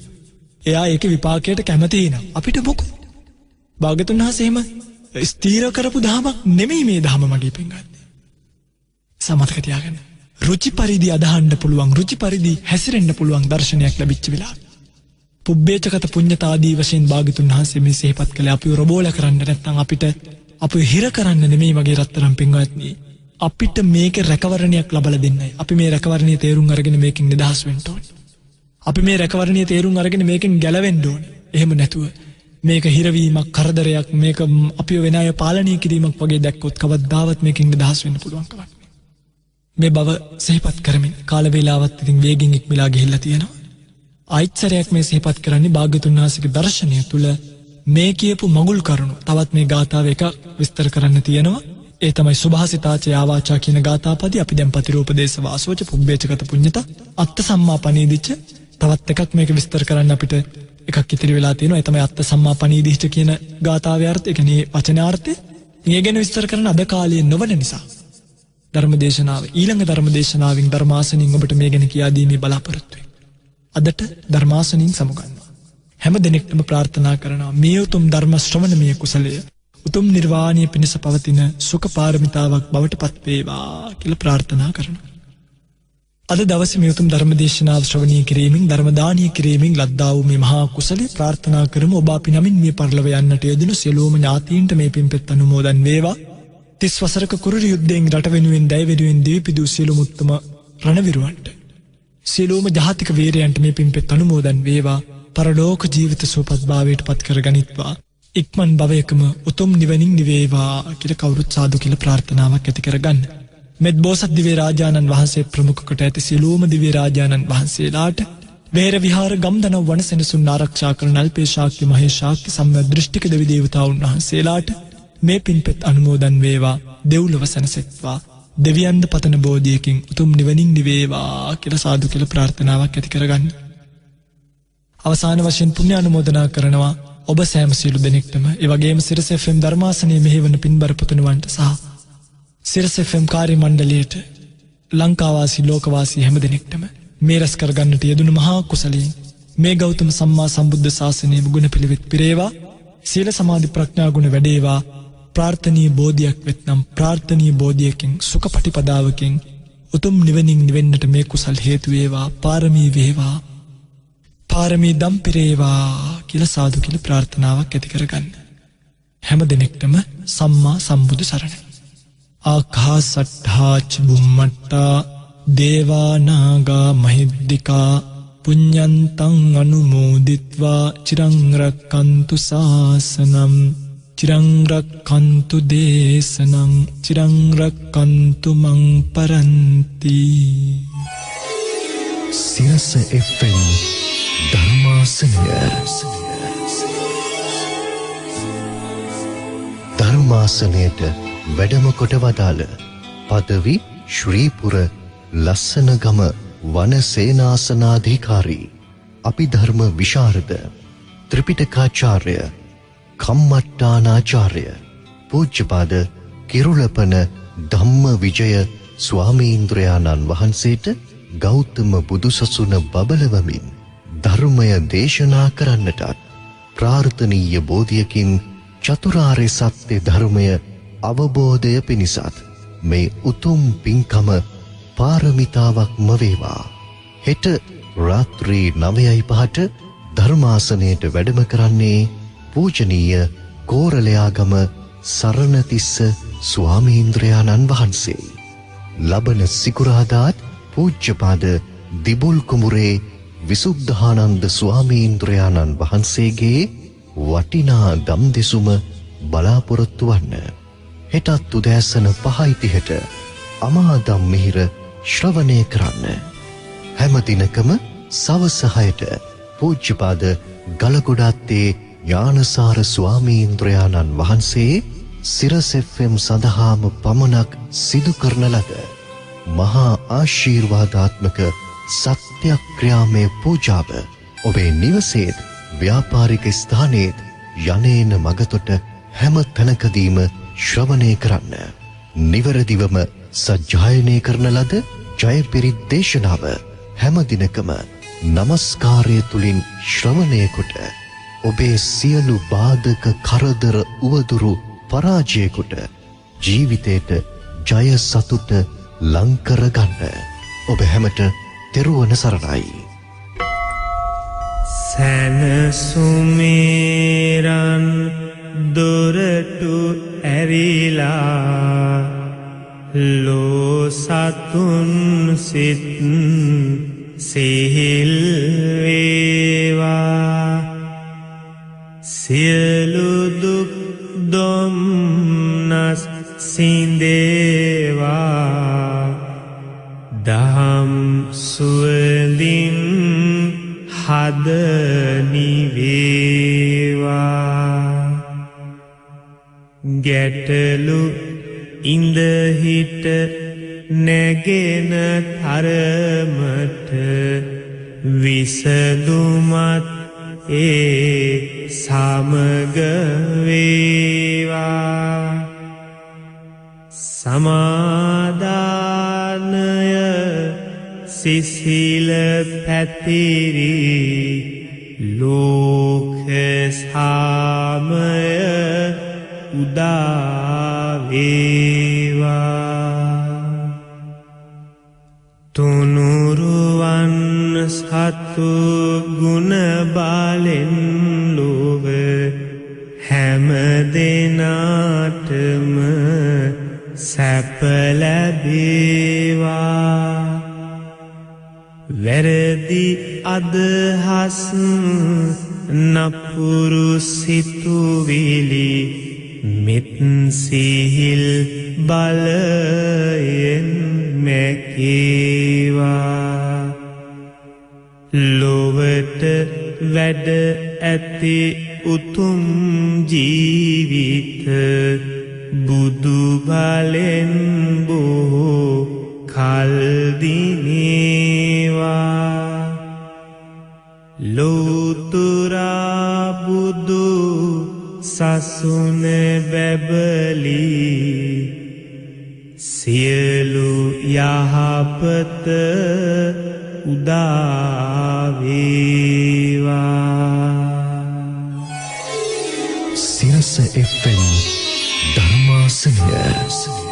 Speaker 1: එයා ඒක විපාකයට කැමති වෙනවා. අපිට මොකද? භාග්‍යතුන් වහන්සේ එහෙම ස්ථීර කරපු ධමයක් නෙමෙයි මේ ධම මගේ පින්ගත්නි. සමතක තියාගන්න. රුචි පරිදි අදහන්න පුළුවන්, රුචි පරිදි හැසිරෙන්න පුළුවන් දර්ශනයක් ලැබිච්ච වෙලාව. පුබ්බේචකත පුඤ්ඤතාදී වශයෙන් භාග්‍යතුන් වහන්සේ මේ සිහිපත් කළේ අපිව රබෝල කරන්න නැත්නම් අපිව හිර කරන්න නෙමෙයි මගේ රත්තරන් පින්වත්නි. අපිට මේක රැකවරණයක් ලබලා දෙන්නයි. අපි මේ රැකවරණයේ තේරුම් අරගෙන මේකෙන් නිදහස් වෙන්න ඕනේ. අපි මේ රැකවරණයේ තේරුම් අරගෙන මේකෙන් ගැලවෙන්න ඕනේ. එහෙම නැතුව මේක හිරවීමක්, කරදරයක්, මේක අපිව වෙන අය පාලනය කිරීමක් වගේ දැක්කොත් කවදාවත් මේකෙන් නිදහස් වෙන්න පුළුවන් කමක් නෑ. මේ බව සිහිපත් කරමින් කාල වේලාවත් ඉතින් වේගින් ඉක්මලා ගිහිල්ලා තියෙනවා. ආයිත්සරයක් මේ සිහිපත් කරන්නේ භාග්‍යතුන් වහන්සේගේ දර්ශනය තුල මේ කියපු මගුල් කරුණු තවත් මේ ගාථාව එක විස්තර කරන්න තියෙනවා. ඒ තමයි සුභාසිතාච යාවාචා කියන ගාථාපදී අපි දැන් පතිරෝපදේශ වාසෝච පුබ්බේචකත පුඤ්ඤත අත්ත සම්මාපනීදිච්ච තවත් එකක් මේක විස්තර කරන්න අපිට එකක් ඉතිරි වෙලා තියෙනවා. ඒ තමයි අත්ත සම්මාපනීදිච්ච කියන ගාථාවේ අර්ථය. ඒ කියන්නේ වචනාර්ථය. මේ ගැන විස්තර කරන අද කාලයේ නොවන නිසා ධර්මදේශනාව ඊළඟ ධර්මදේශනාවෙන් ධර්මාසනින් ඔබට මේ ගැන කියා දීමේ බලාපොරොත්තු වෙයි. අදට ධර්මාසනින් සමුගන්නවා. හැම දිනෙකටම ප්‍රාර්ථනා කරනවා මේ උතුම් ධර්ම ශ්‍රවණමය කුසලය උතුම් නිර්වාණය පිණිස පවතින සුඛ පාරමිතාවක් බවට පත් වේවා කියලා ප්‍රාර්ථනා කරනවා. අද දවසේ මේ උතුම් ධර්ම දේශනාව ශ්‍රවණය කිරීමෙන් ධර්ම දානීය කිරීමෙන් ලද්දා වූ මේ මහා කුසලයේ ප්‍රාර්ථනා කරමු ඔබ අපි නමින් මේ පරිලව යන්නට යෙදුණු සියලුම ඥාතීන්ට මේ පින්පෙත් අනුමෝදන් වේවා. 30 වසරක කුරුළු යුද්ධයෙන් රට වෙනුවෙන් දැය වෙනුවෙන් දිවිපිදූ සියලුම උත්තම රණවිරුවන්ට සියලුම ජාතික වීරයන්ට මේ පින්පෙත් අනුමෝදන් වේවා. පරලෝක ජීවිත සුවපත් භාවයට පත් කරගනිත්වා. ඉක්මන් භවයකම උතුම් නිවනින් නිවේවා කියලා කවුරුත් සාදු කියලා ප්‍රාර්ථනාවක් ඇති කරගන්න. මෙත් බෝසත් දිව්‍ය රාජානන් වහන්සේ ප්‍රමුඛ කොට ඇති සියලුම දිව්‍ය රාජානන් වහන්සේලාට වේර විහාර ගම්දනව වනසෙනසුන් ආරක්ෂා කරන අල්පේ ශාක්‍ය මහේ ශාක්‍ය සම්දෘෂ්ටික දෙවි දේවතාවුන් වහන්සේලාට මේ පින්පෙත් අනුමෝදන් වේවා. දෙව්ලොව සැනසෙත්වා. දෙවියන්ද පතන බෝධියකින් උතුම් නිවනින් නිවේවා කියලා සාදු කියලා ප්‍රාර්ථනාවක් ඇති කරගන්න. අවසාන වශයෙන් පුණ්‍ය අනුමෝදනා කරනවා ඔබ සෑම සියලු දෙනෙක්ටම. ඒ වගේම සිරස FM ධර්මාසනයේ මෙහෙවන පින්බර පුතුණුවන්ට සහ සිරස FM කාර්ය මණ්ඩලයට ලංකාවාසී ලෝකවාසී හැම දෙනෙක්ටම මේ රැස් කරගන්නට යෙදුණු මහා කුසලයෙන් මේ ගෞතම සම්මා සම්බුද්ධ ශාසනයේ ගුණ පිළිවෙත් පිරේවා. සීල සමාධි ප්‍රඥා ගුණ වැඩේවා. ප්‍රාර්ථනීය බෝධියක් වෙත්නම් ප්‍රාර්ථනීය බෝධියකින් සුඛ පටිපදාවකින් උතුම් නිවනින් නිවෙන්නට මේ කුසල් හේතු වේවා. පාරමී වේවා. පාරමී දම් පිරේවා කියලා සාදු කියලා ප්‍රාර්ථනාවක් ඇති කරගන්න. හැම දිනෙකටම සම්මා සම්බුදු සරණයි. ආකාසට්ඨා ච බුම්මට්ටා දේවා නාග මහිද්దికා පුඤ්ඤන්තං අනුමෝදිත්වා චිරං රක්칸තු ශාසනං චිරං රක්칸තු දේශනං චිරං රක්칸තු මං පරන්ති.
Speaker 2: සිරස FM ධර්මාසනයට වැඩම කොට වදාළ පදවි ශ්‍රීපුර ලස්සනගම වනසේනාසනාධිකාරී අභිධර්ම විශාරද ත්‍රිපිටකාචාර්ය කම්මට්ටානාචාර්ය පූජ්‍යපාද කිරුළපන ධම්ම විජය ස්වාමීන්ද්‍රයාණන් වහන්සේට ගෞතම බුදුසසුන බබලවමින් ධර්මය දේශනා කරන්නටත් ප්‍රාර්ථනීය බෝධියකින් චතුරාර්ය සත්‍ය ධර්මය අවබෝධය පිණිසත් මේ උතුම් පින්කම පාරමිතාවක්ම වේවා. හෙට රාත්‍රී 9:05ට ධර්මාසනයට වැඩම කරන්නේ පූජනීය කෝරළයාගම සරණතිස්ස ස්වාමීන්ද්‍රයාණන් වහන්සේ. ලබන සිකුරාදාත් පූජ්‍යපාද දිබුල් කුඹුරේ විසුද්ධානන්ද ස්වාමීන්ද්‍රයාණන් වහන්සේගේ වටිනා දම් දෙසුම බලාපොරොත්තු වන්න. හෙටත් උදෑසන 5:30ට අමාදම් මිහිර ශ්‍රවණය කරන්න. හැම දිනකම සවස 6ට පූජ්‍යපාද ගලගොඩත්තේ ඥානසාර ස්වාමීන්ද්‍රයාණන් වහන්සේ සිරස FM සඳහාම පමණක් සිදු කරන ලද මහා ආශිර්වාදාත්මක සත්‍යක්‍රියාමය පූජාව ඔබේ නිවසේත් ව්‍යාපාරික ස්ථානයේත් යන්නේන මගතොට හැම තැනකදීම ශ්‍රවණය කරන්න. නිවැරදිවම සජ්ජායනය කරන ලද ජයපිරිත් දේශනාව හැම දිනකම නමස්කාරය තුලින් ශ්‍රවණය කොට ඔබේ සියලු බාධක කරදර උවදුරු පරාජය කොට ජීවිතයට ජය සතුට ලං කරගන්න. ඔබ හැමට තෙරුවන් සරණයි.
Speaker 3: සැනසුමේරන් දොරටු ඇරිලා ලෝ සතුන් සිත් සිහිල් වේවා සියලු දුක් දුම්නස් සිඳේවා දහම් සුවඳින් හද නිවේවා ගැටලු ඉඳහිට නැගෙන තරමට විසඳුමත් ඒ සමග වේවා සමාදානය සිසිල පැතිරි ලෝක සාමය උදාවේවා තුනුරුවන් සතු ගුණ බලෙන් ලොව හැම දෙනාටම සැප ලැබේවා වැරදි අදහස් නපුරු සිතුවිලි මෙත් සිහිල් බලයෙන් මැකේවා ලොවට වැඩ ඇති උතුම් ජීවිත බුදු බලෙන් බොහෝ කල් දිනේවා ලෝතුරා බුදු සසුන බැබලි සියලු යහපත උදාවේවා.
Speaker 2: සිරස FM ධර්මාසනය